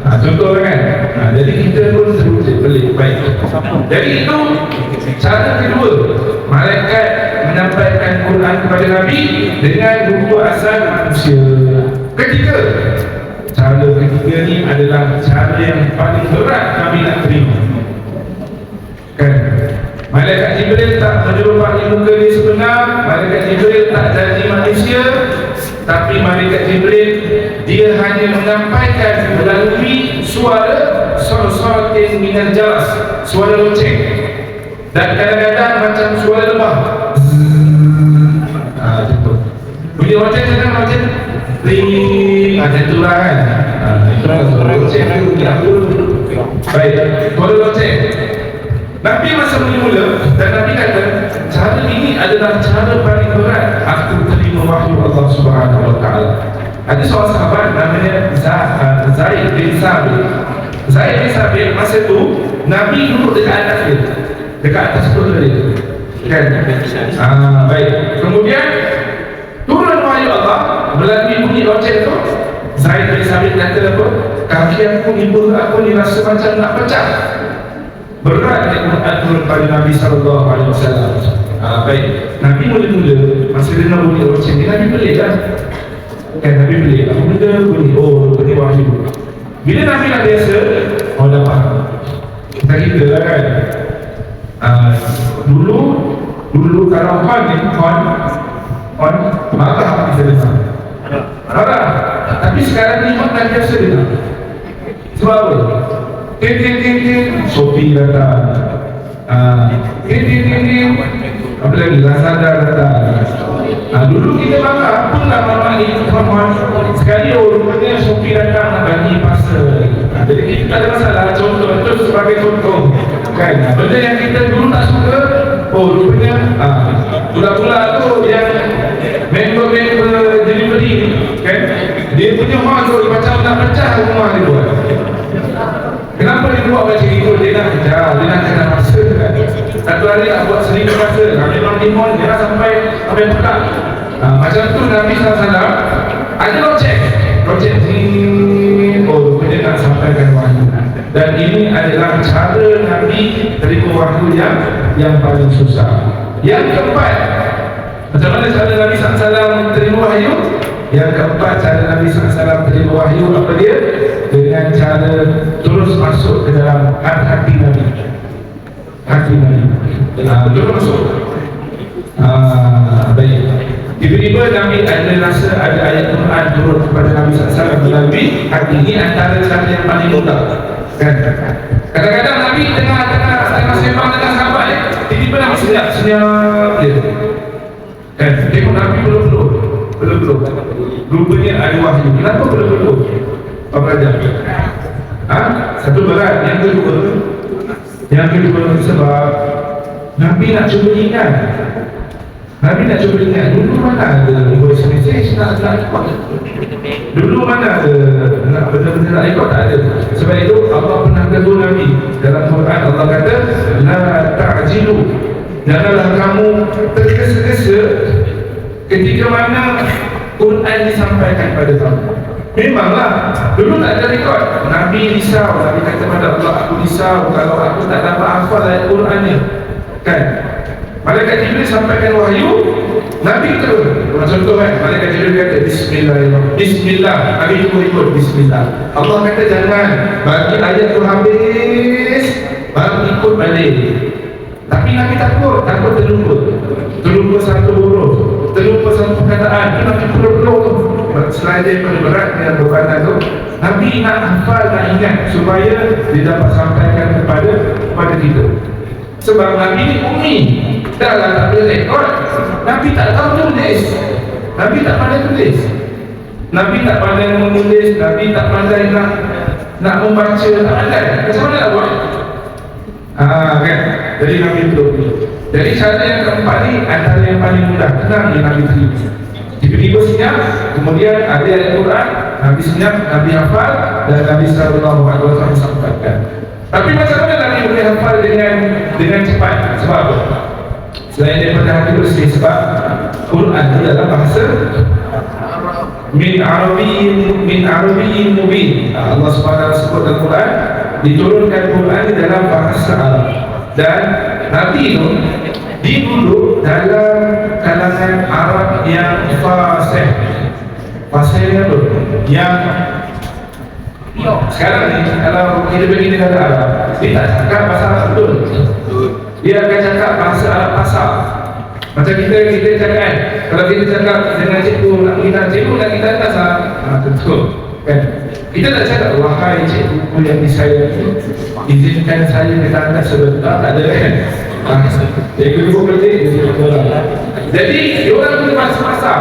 Contoh kan? Jadi kita pun terwujud pelik. Baik. Jadi itu cara kedua, malaikat menyampaikan Quran kepada Nabi dengan buku asal manusia. Ketiga, cara ketiga ni adalah cara yang paling berat Nabi nak terima. Kan? Malaikat Jibril tak menyerupai muka dia sebenar. Malaikat Jibril tak jadi manusia. Tapi malaikat Jibril dia hanya menyampaikan melalui suara sor-sortin minal jalas, suara lonceng, dan kadang-kadang macam suara lebah. Contoh bunyi lonceng kadang macam ring, macam itulah kan. Itulah suara lonceng. Baik, suara lonceng. Nabi masa mula-mula, dan Nabi kata, cara ini adalah cara paling berat aku terima wahyu Allah Subhanahu wa taala. Ada seorang sahabat namanya Zaid bin Sabit. Zaid bin Sabit masa tu Nabi duduk dekat atas dia, dekat atas perut dia. Kan? Baik. Kemudian turun wahyu Allah melalui bunyi lonceng tu. Zaid bin Sabit kata apa? Kaki aku, ibu aku ni rasa macam nak pecah. Berat Al-Quran turun pada Nabi SAW. Baik, Nabi mula-mula masa dengar bunyi lonceng ni, Nabi pelik kan? Nabi pelik, apa benda bunyi? Oh, bunyi wahyu. Bila Nabi dah biasa, dah faham. Kita lah kan, dulu kalau hon ni, marah kita dengar, marah. Tapi sekarang ni hon dah biasa dengar. Sebab apa? Ting, Shopee datang. Ting, apa lagi? Lazada datang. Dulu kita bangga, apalah mama ni, teman-teman. Sekali rupanya Shopee datang nak bagi parcel. Jadi kita tak ada masalah. Contoh, itu sebagai contoh. Kan? Benda yang kita dulu tak suka, rupanya pula-pula tu yang member delivery, kan? Dia punya hon tu macam nak pecah rumah dia buat. Kenapa dia buat macam itu? Dia nak kejar, dia nak kena masa kan? Satu hari nak buat 1000 masa. Memang timon, dia nak sampai pekat. Macam tu Nabi SAW ada lonceng dia nak sampaikan wahyu. Dan ini adalah cara Nabi terima wahyu yang paling susah. Yang keempat, macam mana cara Nabi SAW terima wahyu? Yang keempat, cara Nabi SAW terima wahyu apa dia? Dengan cara terus masuk ke dalam hati Nabi. Hati Nabi terus masuk. Baik. Tiba-tiba Nabi ada rasa ada ayat Quran turun kepada Nabi SAW melalui hati. Ini antara cara yang paling mudah. Kan? Kadang-kadang Nabi tengah sembang dengan sahabat dia, tiba-tiba Nabi senyap dia. Kan? Tengok Nabi belum. Rupanya ada wahyu. Kenapa belum? Apa aja? Satu berat. Yang kedua sebab Nabi nak cuba ingat. Dulu mana ada voice message nak ikut. Dulu mana ada nak benda-benda nak ikut, tak ada. Sebab itu Allah pernah tegur Nabi dalam Quran. Allah kata, la ta'jilu, janganlah kamu tergesa-gesa ketika mana Quran disampaikan pada kamu. Memanglah dulu tak ada rekod. Nabi risau, Nabi kata pada Allah, aku risau kalau aku tak dapat hafal ayat Qurannya, kan? Malaikat Jibril sampaikan wahyu, Nabi terus. Contoh kan, Malaikat Jibril kata Bismillahirrahmanirrahim, Bismillah, Nabi ikut Bismillah. Allah kata jangan, bagi ayat tu habis baru ikut balik. Tapi Nabi takut terlupa satu huruf, terlupa satu perkataan. Itu Nabi perlu tu. Selain daripada berat yang berbadan tu, Nabi nak hafal, nak ingat supaya dia dapat sampaikan kepada kita. Sebab Nabi ni umi, dah lah tak boleh rekod. Nabi tak tahu tulis, Nabi tak pandai tulis, Nabi tak pandai menulis, Nabi tak pandai nak membaca, tak pandai. Macam mana nak buat? Kan? Jadi Nabi perlu. Jadi cara yang keempat ni antara yang paling mudah, tenang yang Nabi terima. Tiba-tiba senyap, kemudian ada ayat Quran, Nabi senyap, Nabi hafal, dan Nabi SAW sampaikan. Tapi macam mana Nabi boleh hafal dengan cepat? Sebab apa? Selain daripada hati bersih, sebab Quran itu adalah bahasa min Arabiyyin mubin. Allah SWT sebut dalam Quran, diturunkan Quran di dalam bahasa Arab. Dan Nabi itu duduk dalam kalangan Arab yang fasih. Fasih ni apa? Yang sekarang ni kalau kita pergi negara Arab, dia tak cakap bahasa Arab betul. Dia akan cakap bahasa Arab pasal. Macam kita cakap kan, kalau kita cakap dengan cikgu nak kita asal, betul kan? Kita tak cakap wahai cikgu yang disayangi, izinkan saya kata anda sebentar, tak ada kan? Cikgu berarti jadi dia orang punya bahasa.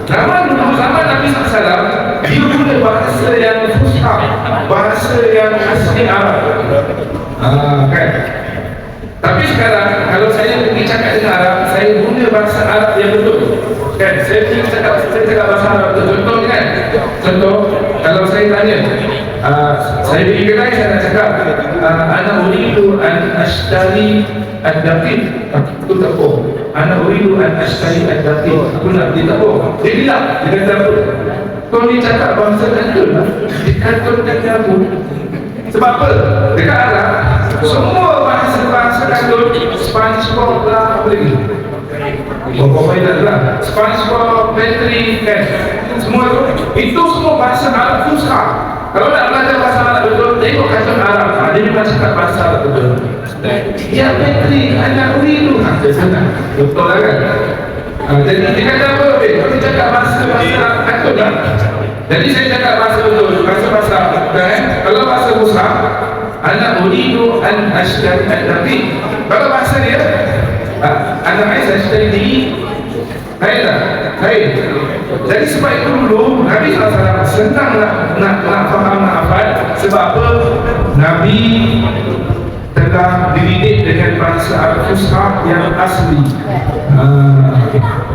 Zaman Nabi SAW, dia guna bahasa yang fusha, bahasa yang asli Arab. Kan? Tapi sekarang kalau saya pergi cakap dengan Arab, saya guna bahasa Arab yang betul. Kan? Saya cakap bahasa Arab betul. Contoh kan? Contoh, kalau saya tanya, saya pergi kedai, saya nak cakap ana uridu an ashtari ad-daqiq. Aku tak bohong. Ana uridu an ashtari ad-daqiq. Aku nak beli tak bohong. Dia bilang, dia kata apa? Kau ni cakap bahasa kantun lah. Dia kantun dengan aku. Sebab apa? Dekat Arab, semua bahasa kantun, SpongeBob lah, apa lagi? Bapak tak lah, SpongeBob, Patrick kan, semua tu, itu semua bahasa Arab Fusha. Kalau nak belajar bahasa Arab betul, tengok kantun Arab, dia memang cakap bahasa Arab betul. Ya Patrick, anak uridu, betul lah kan? Jadi dia kata apa? Dia cakap bahasa kantun lah. Jadi saya cakap bahasa betul, bahasa kan? Kalau bahasa Fusha, anak uridu an ashtari ad-daqiq. Kalau bahasa dia, anak Aisyah ashtari diri. Baik tak? Baik. Jadi sebab itu dulu Nabi SAW senang nak faham, nak hafal. Sebab apa? Nabi telah dididik dengan bahasa Arab Fusha yang asli.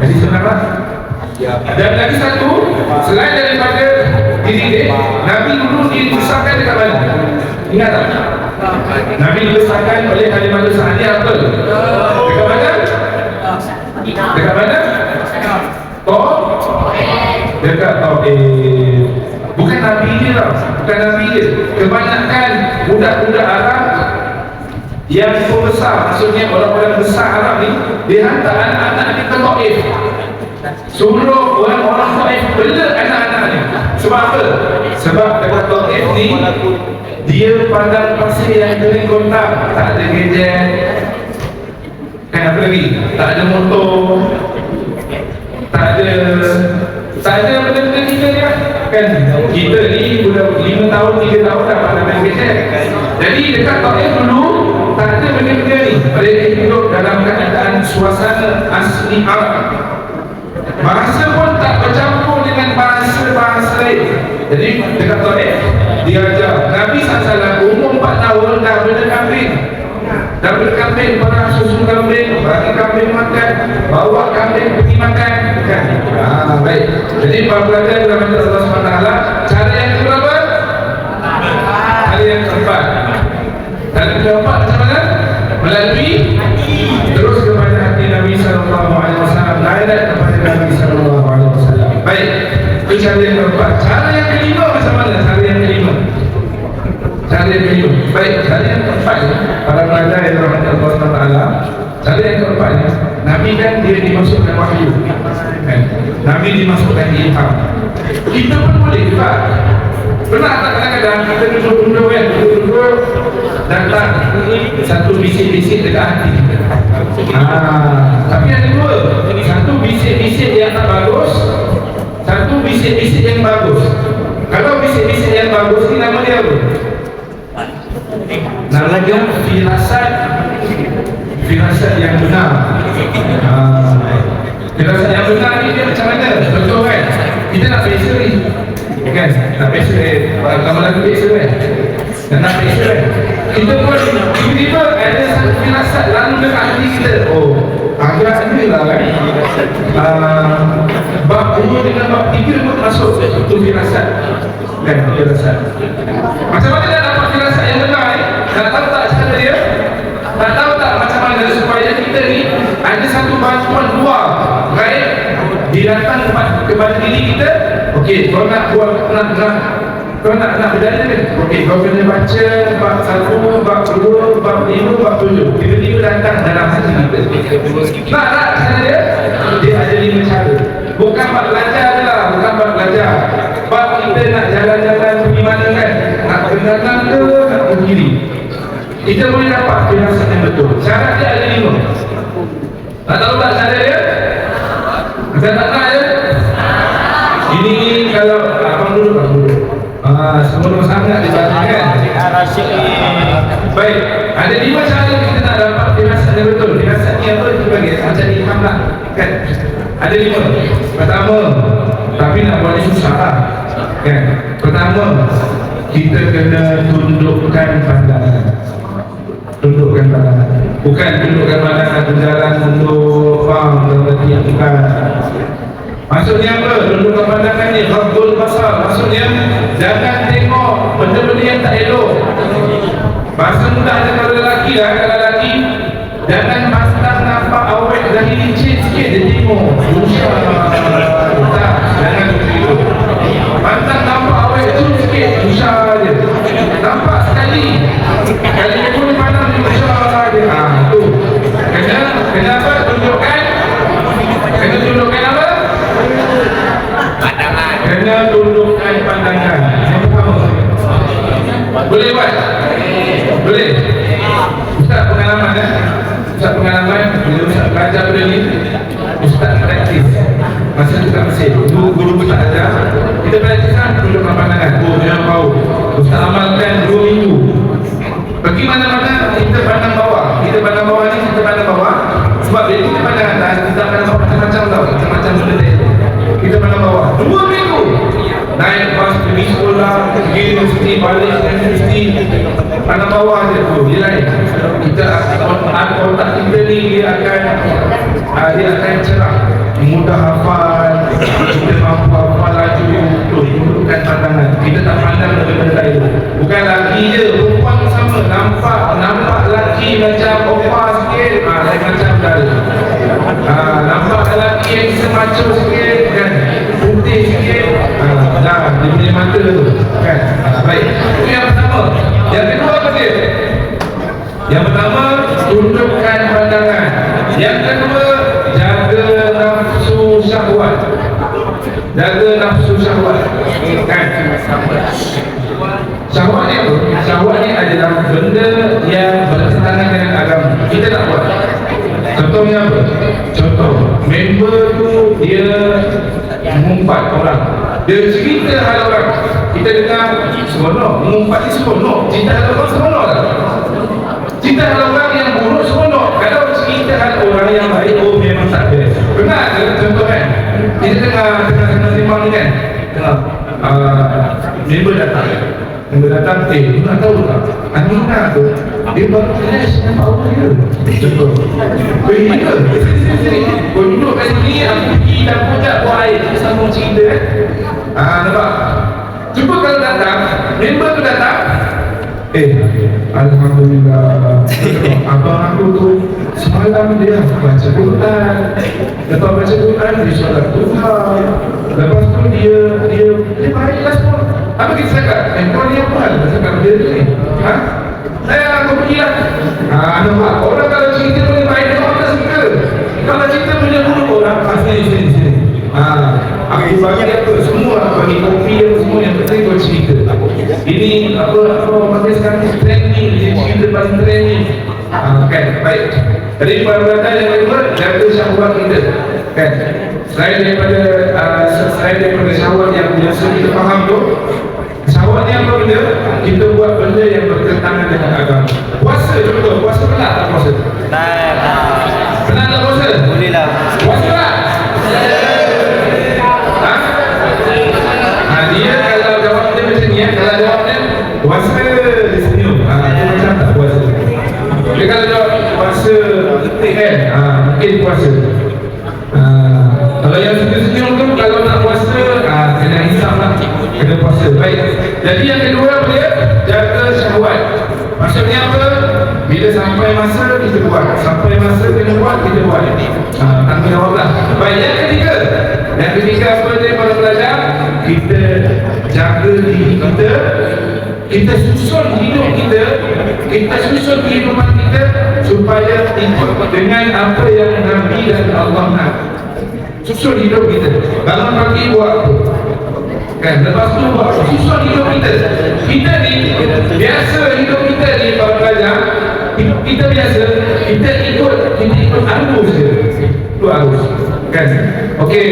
Jadi senanglah. Dan lagi satu, selain daripada dididik, Nabi dulu dibesarkan dekat mana? Ingat tak? Nabi dibesarkan oleh Halimah Sa'diyah, betul? Dekat mana? Dekat mana? Dekat Taif. Bukan Nabi dia lah, bukan Nabi dia. Kebanyakan budak-budak Arab yang pembesar, maksudnya orang-orang besar Arab ni, dia hantar anak-anak di Taif. Suruh orang-orang Taif bela anak-anak ni. Sebab apa? Sebab dekat Taif ni, dia padang pasir yang kering kontak, tak ada gadget, kan apa lagi? Tak ada motor, tak ada benda-benda kita ni kan? Kita ni sudah 5 tahun, 3 tahun dah pada main gadget. Jadi dekat Taif dulu tak ada benda-benda ni. Mereka hidup dalam keadaan suasana asli Arab. Bahasa pun tak bercampur dengan bahasa lain. Jadi dekat Taif diajar Nabi SAW umur 4 tahun dah berkambing. Dah berkambing, pernah susu kambing, bagi kambing makan, bawa kambing pergi makan kan? Baik. Jadi para pelajar dalam Allah SWT, cara yang keberapa? Cara yang keempat. Cara yang keempat macam mana? Melalui terus kepada hati Nabi SAW, direct kepada Nabi SAW. Baik. cara yang keempat. Cara yang kelima macam mana? Cara yang kelima. Baik, cara yang keempat para pelajar yang dirahmati Allah Taala. Cara yang keempat Nabi kan dia dimasukkan wahyu. Nabi dimasukkan ilham. Kita pun boleh juga. Pernah tak kadang-kadang kita duduk-duduk kan, datang satu bisik-bisik dekat hati kita. Tapi ada dua. Satu bisik-bisik yang tak bagus, satu bisik-bisik yang bagus. Kalau bisik-bisik yang bagus ni nama dia apa? Nama dia firasat yang benar. Firasat yang benar ni dia macam mana? Betul kan? Kita nak biasa ni kan? Nak biasa kalau lagu biasa kan? Dan nak biasa kan? Kita pun tiba-tiba ada satu firasat lalu dekat hati kita. Oh, agak ni lah kan? Bab 2 dengan bab 3 pun masuk. Itu firasat kan? Firasat. Macam mana nak dapat firasat yang benar ni? Nak tahu tak cara dia? Tak tahu tak macam mana supaya kita ni ada satu bantuan luar baik didatang kepada diri kita. Okey, kau nak buat kau nak berjaya ni. Okey, kau kena baca bab 1, bab 2, bab 5, bab 7. Tiba-tiba datang dalam hati kita. Tak cara dia? Dia ada 5 cara. Bukan bab belajar je lah, bukan bab belajar. Bab kita nak jalan-jalan pergi mana kan? Nak ke kanan ke nak ke kiri. Kita boleh dapat firasat yang betul. Syarat dia ada 5. Tak tahu tak cara dia? Macam tak nak je? Ini kalau abang dulu. Semua sangat dibaca kan? Baik, ada 5 cara kita nak dapat firasat yang betul. Firasat ni apa? Kita bagi macam ilham lah kan? Ada 5. Pertama, tapi nak buat ni susah lah kan? Pertama, kita kena tundukkan pandangan. Tundukkan pandangan. Bukan tundukkan pandangan berjalan untuk berarti yang bukan. Maksudnya apa? Tundukkan pandangan ni Ghaddul basar. Maksudnya jangan tengok benda-benda yang tak elok. Bahasa mudahnya kalau lelaki lah, kalau lelaki jangan pastang nampak awet dari licin sikit dia tengok. Tak, jangan begitu. Pastang nampak awet tu sikit, usah je. Nampak sekali pun pandang dia usah je. Tu. Kena apa? Tunjukkan. Kena tunjukkan apa? Pandangan. Kena tundukkan pandangan. Yang pertama. Boleh buat? Boleh? Ustaz pengalaman Ustaz pengalaman bila Ustaz belajar benda ni, Ustaz praktis. Masa tu kat Mesir, guru Ustaz ajar, kita praktis lah tundukkan pandangan. Jangan bau. Ustaz amalkan 2 minggu. Pergi mana-mana kita pandang bawah. Kita pandang bawah ni, kita pandang bawah. Sebab bila kita pandang atas, kita pandang bawah macam-macam tau. Macam-macam benda dia. Kita pandang bawah 2 minggu. Naik bas pergi sekolah, pergi universiti, balik universiti, pandang bawah je tu. Dia lain. Kita otak kita ni dia akan cerah, mudah hafal, kita mampu hafal laju tu. Tundukkan pandangan. Kita tak pandang benda lain. Bukan lelaki je, perempuan sama. Nampak lelaki macam opa sikit, lain macam dah. Nampak lelaki yang semacam sikit kan, putih sikit, dah dia punya mata tu kan. Baik, itu yang pertama. Yang kedua apa dia? Yang pertama, tundukkan pandangan. Yang kedua, jaga nafsu syahwat. Jaga nafsu syahwat kan. Syahwat ni apa? Syahwat ni adalah benda yang bertentangan dengan agama. Kita tak buat. Contohnya apa? Contoh, member tu dia mengumpat orang. Dia cerita hal orang. Kita dengar seronok. Mengumpat ni seronok. Cerita hal orang seronok tak? Cerita hal orang yang buruk seronok. Kalau cerita hal orang yang baik, oh memang tak ada. Benar ke? Contoh kan? Kita tengah sembang ni kan? Member datang. Member datang, lu nak tahu tak? Anina tu, dia baru flash nampak apa dia? Contoh. Pergi ke? Kau duduk kat sini, aku pergi dapur tak buat air. Kita sambung cerita kan? Nampak? Cuba kalau datang, member tu datang, Alhamdulillah, abang aku tu semalam dia baca Quran. Lepas baca Quran, dia solat Tuhan. Lepas tu dia Apa kita cakap? Kau ni apa hal? Kita cakap dia ni. Ha? Aku pergi lah. Nampak? Orang kalau cerita boleh baik, orang tak suka. Kalau cerita punya dulu orang, sini. Aku bagi apa? Semua aku bagi kopi yang semua yang penting kau cerita. Ini apa pakai sekarang trending, cerita paling trending. Kan, baik. Jadi para yang kedua, jaga syahwat kita. Kan? Selain daripada syahwat yang biasa kita faham tu, syahwat ni apa benda? Kita buat benda yang bertentangan dengan agama. Puasa contoh, puasa penat tak puasa? Penat tak puasa? Boleh lah. Puasa tak? Dia kalau jawab dia macam ni, kalau jawab dia puasa dia senyum. Dia macam tak puasa. Dia kalau jawab puasa detik kan, mungkin puasa. Kalau yang senyum tu kalau nak puasa, kena hisap lah, kena puasa. Baik. Jadi yang kedua apa dia? Jaga syahwat. Maksudnya apa? Bila sampai masa kita buat, sampai masa kena buat kita buat. Tanggungjawab lah. Baik. Yang ketiga apa dia para pelajar? Kita jaga diri kita, kita susun hidup kita, kita susun kehidupan kita supaya ikut dengan apa yang Nabi dan Allah nak. Susun hidup kita. Bangun pagi buat apa? Kan, lepas tu buat apa? Susun hidup kita. Kita ni biasa hidup kita ni para pelajar, kita biasa kita ikut arus je. Itu arus. Kan? Okey,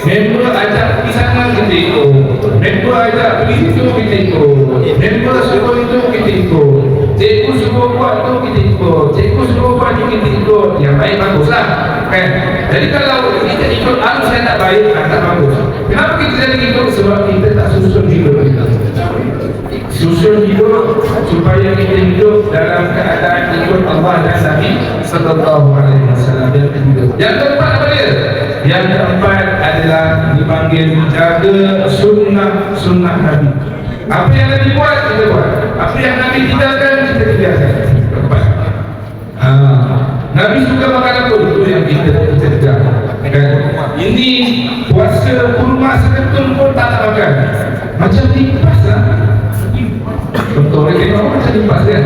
member ajak pergi sana kita ikut, member ajak pergi situ kita ikut, member suruh itu kita ikut, cikgu suruh buat tu kita ikut, cikgu suruh buat tu kita ikut. Yang baik baguslah. Kan? Jadi kalau kita ikut arus yang tak baik, tak bagus. Kenapa kita jadi ikut? Sebab kita tak susun hidup kita. Susun hidup supaya kita hidup dalam keadaan ikut Allah dan Nabi sallallahu alaihi wasallam. Yang keempat apa dia? Yang keempat adalah dipanggil jaga sunnah Nabi. Apa yang Nabi buat kita buat, apa yang Nabi tinggalkan kita tinggalkan. Keempat. Nabi suka makan apa? Itu yang kita jaga. Ini puasa kurma seketul pun tak nak makan. Macam lipas lah. Contoh mereka tengok macam lipas kan.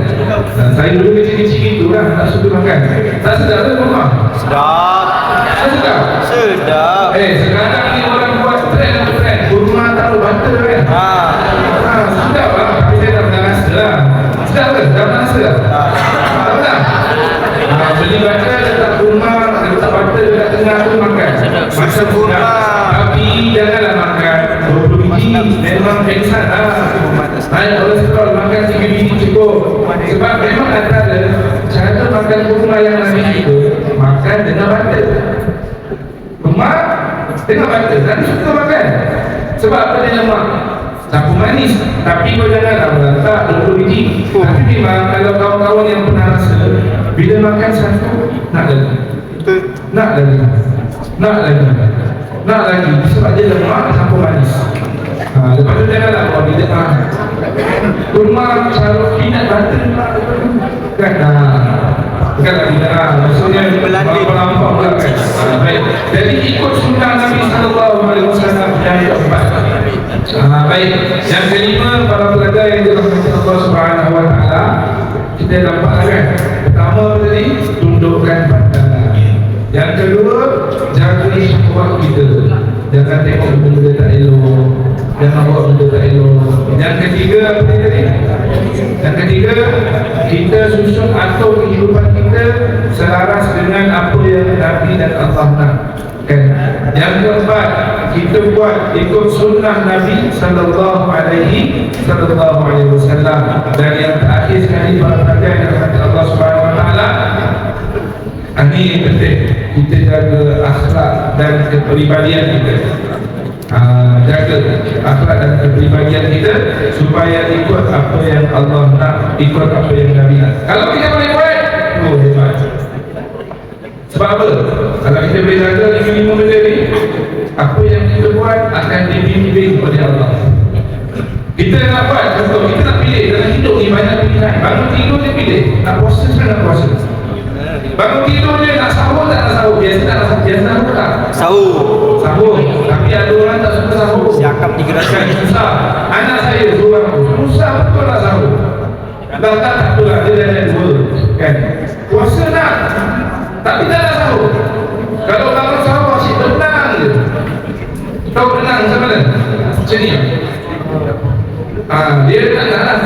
Saya dulu kecil-kecil itu lah, tak suka makan. Tak sedap ke kurma? Sedap. Tak sedap? Sedap. Sekarang ni orang buat trend kurma taruh butter kan. Sedap lah. Tapi saya tak pernah rasa lah. Sedap ke? Tak pernah rasa lah? Tak pernah? Beli butter, letak kurma, letak butter dekat tengah tu makan. Macam kurma. Tapi janganlah makan 20 biji. Memang pengsan lah. Naik kolesterol, makan 3 biji cukup. Sebab memang ada cara makan kurma yang Nabi itu makan dengan butter. Kurma dengan butter. Nabi suka makan. Sebab apa dia lemak? Campur manis. Tapi kau janganlah letak 20 biji. Tapi memang kalau kawan-kawan yang pernah rasa, bila makan satu, nak lagi. Nak lagi. Sebab dia lemak campur manis. Lepas tu janganlah kau bila kurma cara peanut butter kan. Bukanlah peanut, maksudnya melampau pula kan. Baik. Jadi ikut sunnah Nabi SAW yang keempat. Baik. Yang kelima, para pelajar yang dirahmati Allah Subhanahu Wa Taala, kita nampak kan. Pertama tadi, tundukkan pandangan. Yang kedua, jaga syahwat kita. Jangan tengok benda tak elok, jangan buat benda tak elok. Yang ketiga apa tadi? Yang ketiga, kita susun atur kehidupan kita selaras dengan apa yang Nabi dan Allah nak. Kan? Yang keempat, kita buat ikut sunnah Nabi sallallahu alaihi wasallam. Dan yang terakhir sekali, para pelajar yang dirahmati Allah Subhanahu Wa Taala, ini penting, kita jaga akhlak dan kepribadian kita. Jaga akhlak dan kepribadian kita supaya ikut apa yang Allah nak, ikut apa yang Nabi nak. Kalau kita boleh buat, hebat. Sebab apa? Kalau kita boleh jaga lima benda ni, apa yang kita buat akan dibimbing oleh Allah. Kita nak buat, contoh, kita nak pilih dalam hidup ni banyak pilihan. Bangun tidur dia pilih, nak puasa ke nak puasa. Bangun tidur dia nak sahur tak nak sahur. Biasa tak nak sahur, biasa sahur tak? Sahur. Tapi ada orang tak suka sahur. Siakap digerakkan. Susah. Anak saya seorang susah betul nak sahur. Dah tak apalah, dia dah dua kan. Puasa nak, tapi tak nak sahur. Kalau bangun sahur asyik berenang je. Tahu berenang macam mana? Macam ni. Dia tak nak lah.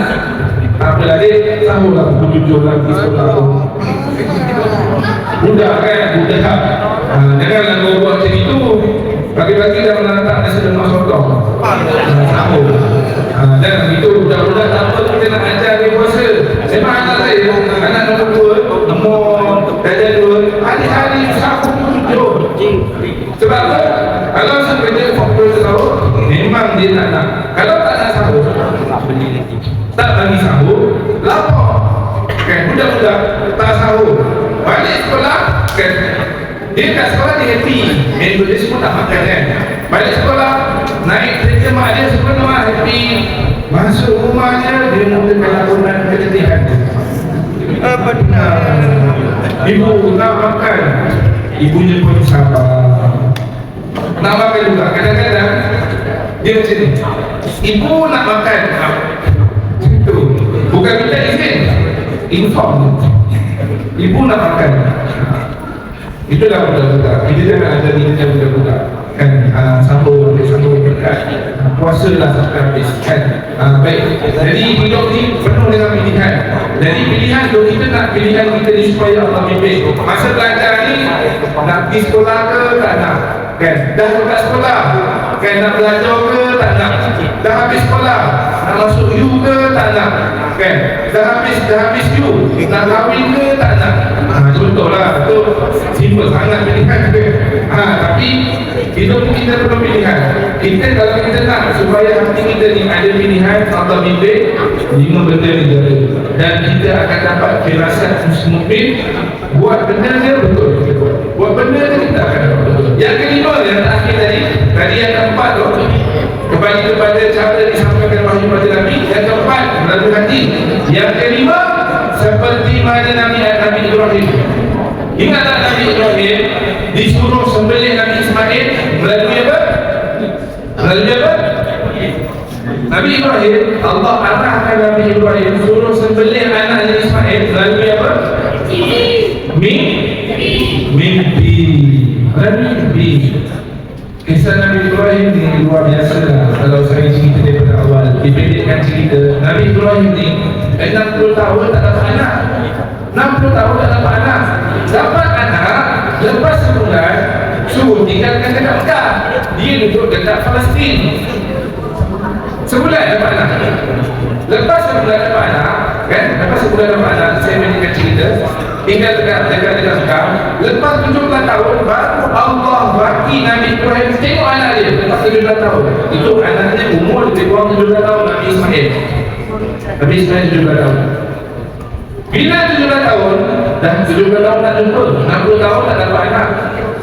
Apalah dia sahur lah, jujur lah pergi sekolah tu. Budak kan, budak. Janganlah kau buat macam itu. Pagi-pagi dah menantang nasi lemak sotong. Sahur. Dan itu budak-budak tak apa kita nak ajar dia puasa. Memang anak saya, anak nombor 2, nombor darjah 2, hari-hari sahur jujur. Sebab apa? Kalau sebenarnya faktor sahur, memang dia tak nak. Kalau tak nak sahur, tak bagi sahur, lapar. Kan budak-budak tak sahur, balik sekolah kan, dia kat sekolah dia happy, member dia semua tak makan kan. Balik sekolah, naik kereta mak dia semua happy. Masuk rumahnya, dia mulakan lakonan kesedihan. Benar. Ibu nak makan, ibunya pun sabar. Nak makan juga, kadang-kadang dia macam ni, ibu nak makan, itu bukan minta izin, inform. Ibu nak makan. Itulah budak-budak. Kita jangan ada ni macam budak-budak kan, sambung berkat, puasa lah sampai habis kan. Baik, jadi hidup ni penuh dengan pilihan. Jadi pilihan tu, kita nak pilihan kita ni supaya Allah bimbing. Masa belajar ni, nak pergi sekolah ke tak nak kan, dah dekat sekolah kan, nak belajar ke tak nak, dah habis sekolah nak masuk U ke tak nak kan, dah habis U nak kahwin ke tak nak. Contohlah tu simple sangat pilihan ke. Tapi hidup kita perlu pilihan. Kita kalau kita nak supaya hati kita ni ada pilihan, Allah bimbing 5 benda ni jaga, dan kita akan dapat firasat mukmin. Buat benda dia betul, buat benda dia kita akan dapat betul. Yang kelima, yang terakhir tadi yang keempat tu, kembali kepada cara disampaikan wahyu pada Nabi. Yang keempat, melalui hati. Yang kelima, seperti mana Nabi Ibrahim. Ingat tak Nabi Ibrahim disuruh sembelih Nabi Ismail melalui apa? Melalui apa? Nabi Ibrahim, Allah arahkan Nabi Ibrahim suruh sembelih anaknya Ismail melalui apa? Mimpi. Mimpi. Kisah Nabi Ibrahim ni luar biasa lah. Kalau saya cerita daripada awal, dipendekkan cerita, Nabi Ibrahim ni 60 tahun tak dapat anak. 60 tahun tak dapat anak. Dapat anak lepas sebulan, suruh tinggalkan dekat Mekah. Dia duduk dekat Palestin. Sebulan dapat anak. Lepas sebulan dapat anak, kan? Lepas sebulan dapat anak, saya mendengar cerita, tinggal dekat Mekah. Lepas 17 tahun baru Allah bagi Nabi Ibrahim tengok anak dia. Lepas 17 tahun, itu anaknya umur lebih kurang 17 tahun. Nabi Ismail 17 tahun. Bila 17 tahun, dah 17 tahun tak jumpa, 60 tahun tak dapat anak,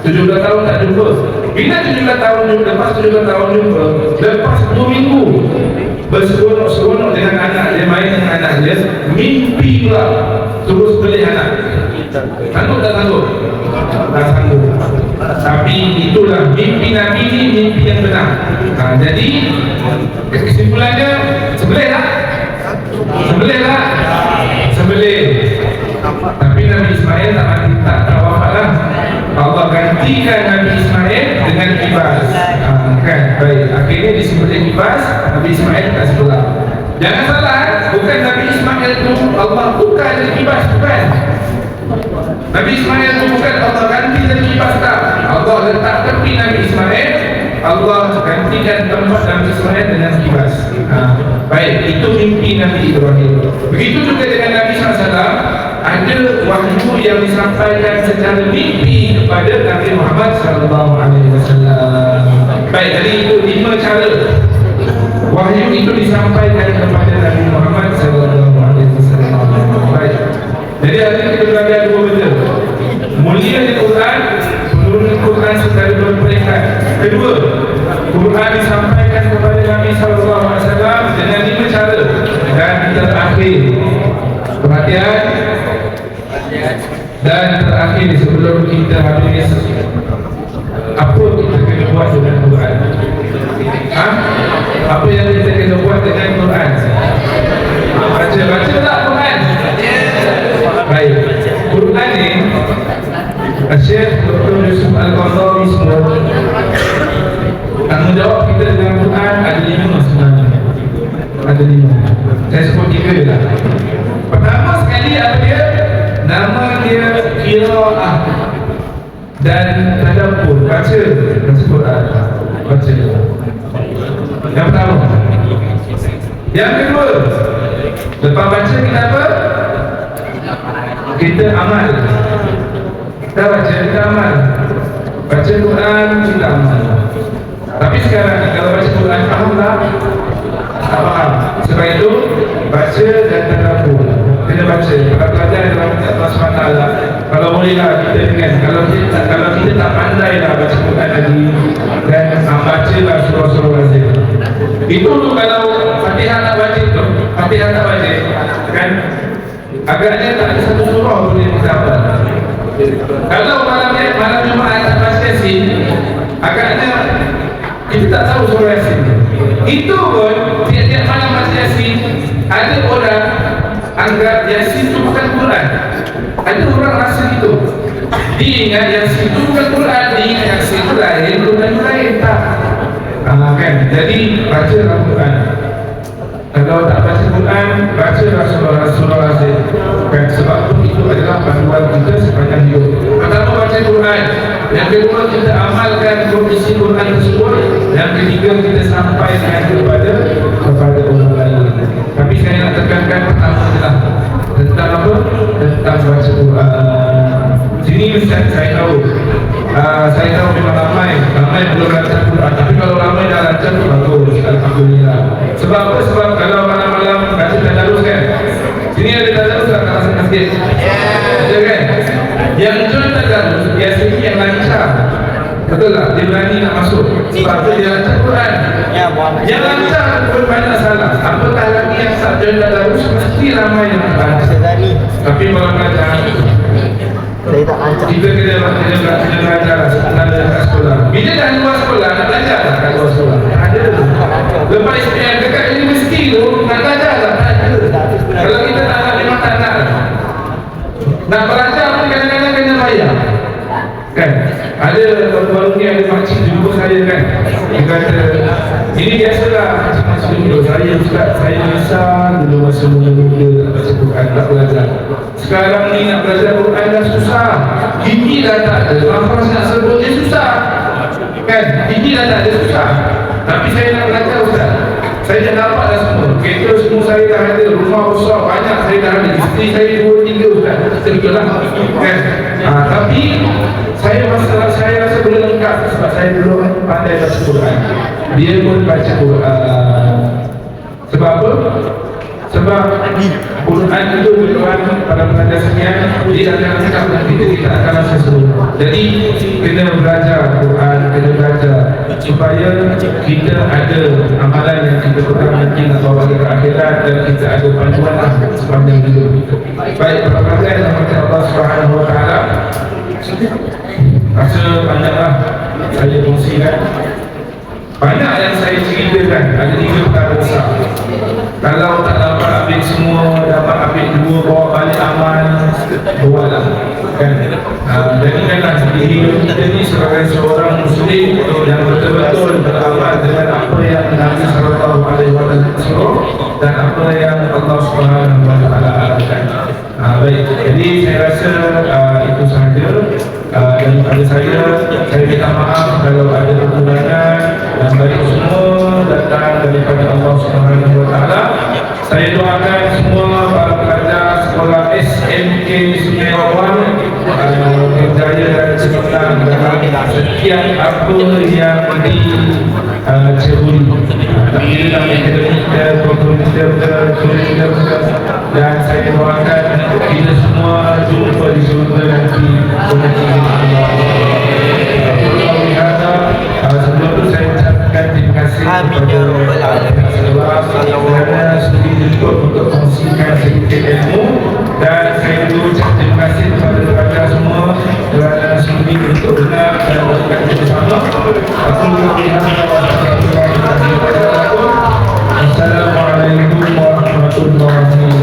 17 tahun tak jumpa. Bila 17 tahun jumpa, lepas 17 tahun jumpa, lepas 2 minggu berseronok-seronok dengan anak dia, main dengan anak dia, mimpi pula terus beli anak. Sanggup tak sanggup? Tak sanggup. Tapi itulah mimpi Nabi ni, mimpi yang benar. Jadi kesimpulannya, sembelih lah. Tapi Nabi Ismail tak wafat lah. Allah gantikan Nabi Ismail dengan kibas. Kan, baik. Akhirnya disembelih kibas, Nabi Ismail tak sebelah. Jangan salah, bukan Nabi Ismail tu Allah bukan dari kibas, bukan. Nabi Ismail tu bukan Allah ganti dari kibas, tak. Allah letak tepi Nabi Ismail, Allah gantikan tempat Nabi Ismail dengan kibas. Baik, itu mimpi Nabi Ibrahim. Begitu juga dengan Nabi SAW, ada wahyu yang disampaikan secara mimpi kepada Nabi Muhammad SAW. Baik, jadi itu 5 cara wahyu itu disampaikan kepada Nabi Muhammad SAW. Baik, jadi hari ini kita belajar 2 benda. Mulianya Quran, penurunan Quran secara berperingkat. Kedua, Quran disampaikan kepada Nabi SAW dengan 5 cara. Dan terakhir, perhatian, dan terakhir sebelum kita habis, apa kita kena buat dengan Quran? Syekh Dr. Yusuf Al-Qaradawi semua. Tanggungjawab kita dengan Quran ada 5 sebenarnya. Ada 5. Saya sebut 3 je lah. Pertama sekali apa dia? Nama dia Qiraah dan tadabbur, baca Quran. Baca. Yang pertama. Yang kedua, lepas baca kita apa? Kita amal. Kita baca, kita amal. Baca Quran, kita amal. Tapi sekarang kalau baca Quran faham tak? Tak faham. Sebab itu baca dan tadabbur. Kita baca. Kalau belajar dalam Allah SWT, kalau bolehlah kita dengan kalau kita tak pandai lah baca Quran lagi, dan bacalah surah-surah lazim. Itu tu kalau Fatihah tak baca tu, Fatihah tak baca kan, agaknya tak ada satu surah boleh kita hafal. Kalau malam Jumaat tak baca Yasin, agaknya kita tak tahu surah Yasin. Itu pun tiap-tiap malam baca Yasin, ada orang anggap Yasin itu bukan Quran. Ada orang rasa gitu. Dia ingat Yasin itu bukan Quran, dia ingat Yasin itu lain, Quran lain. Tak. Kan? Jadi bacalah Quran. Kalau tak baca Quran, bacalah surah Yasin. Kan? Sebab itu adalah panduan kita sepanjang hidup. Pertama baca Quran, yang kedua kita amalkan kondisi Quran tersebut, yang ketiga kita sampaikan kepada orang lain. Tapi saya nak tekankan pertama adalah tentang apa? Tentang baca Quran. Sini saya tahu memang ramai belum baca Quran. Tapi kalau ramai dah baca tu bagus, alhamdulillah. Sebab apa? Sebab kalau malam-malam baca tadarus kan, sini ada tadarus tak rasa masjid? Ada kan? Yang join tadarus biasanya yang lancar. Betul tak? Dia berani nak masuk. Sebab apa? Dia lancar Quran. Yang lancar pun banyak salah. Apatah lagi yang tak join tadarus, mesti ramai yang baca. Tapi kalau belajar, saya tak lancar. kita kena belajar kat sekolah. Bila dah luar sekolah, nak belajar tak kat luar sekolah? Ada. Lepas SPM dekat universiti tu, nak belajar tak? Ada. Kalau kita tak nak, memang tak nak. Nak belajar pun kadang-kadang kena bayar. Kan? Ada baru-baru ni ada makcik jumpa saya kan. Dia kata, ini biasalah makcik dulu. Saya besar dulu masa muda-muda nak baca Quran, tak belajar. Sekarang ni nak belajar Quran dah susah. Gigi dah tak ada. Lafaz nak sebut dia susah. Kan? Gigi dah tak ada, susah. Tapi saya nak belajar Ustaz. Saya dah dapat dah semua. Kereta semua saya dah ada. Rumah besar banyak saya dah ada. Isteri saya 2-3 Ustaz. Betul lah. Kan? Tapi saya rasa boleh lengkap sebab saya dulu pandai baca Quran. Dia pun baca Quran. Sebab apa? Sebab Quran itu berdoa pada pengajar sekian, dia akan cakap dengan kita akan rasa seru. Jadi kena belajar Quran, kena belajar supaya kita ada amalan yang kita pegang nanti nak bawa ke akhirat, dan kita ada panduan sepanjang hidup kita. Baik, perkara yang dimurkai Allah Subhanahu Wa Taala. Rasa banyaklah saya kongsikan. Banyak yang saya ceritakan, ada 3 perkara besar. Kalau tak dapat ambil semua, dapat ambil 2, bawa balik amal, buatlah kan. Jadikanlah diri kita ni sebagai seorang Muslim yang betul-betul beramal dengan apa yang Nabi SAW suruh dan apa yang Allah Subhanahu Wa Taala arahkan. Baik, jadi saya rasa itu sahaja daripada saya minta maaf kalau ada kekurangan, dan bagi semua datang daripada Allah Subhanahu Wa Taala. Saya doakan semua para pelajar sekolah SMK Sumerawan berjaya dan cemerlang dalam setiap apa yang diceburi, dalam akademik dan komputer dan saya doakan kita semua jumpa di surga nanti. Sebelum itu saya ucapkan terima kasih kepada kerana sudi untuk kongsikan sedikit ilmu, dan saya juga ucap terima kasih kepada pelajar semua kerana sudi untuk dengar dan berkat bersama. Assalamualaikum warahmatullahi wabarakatuh.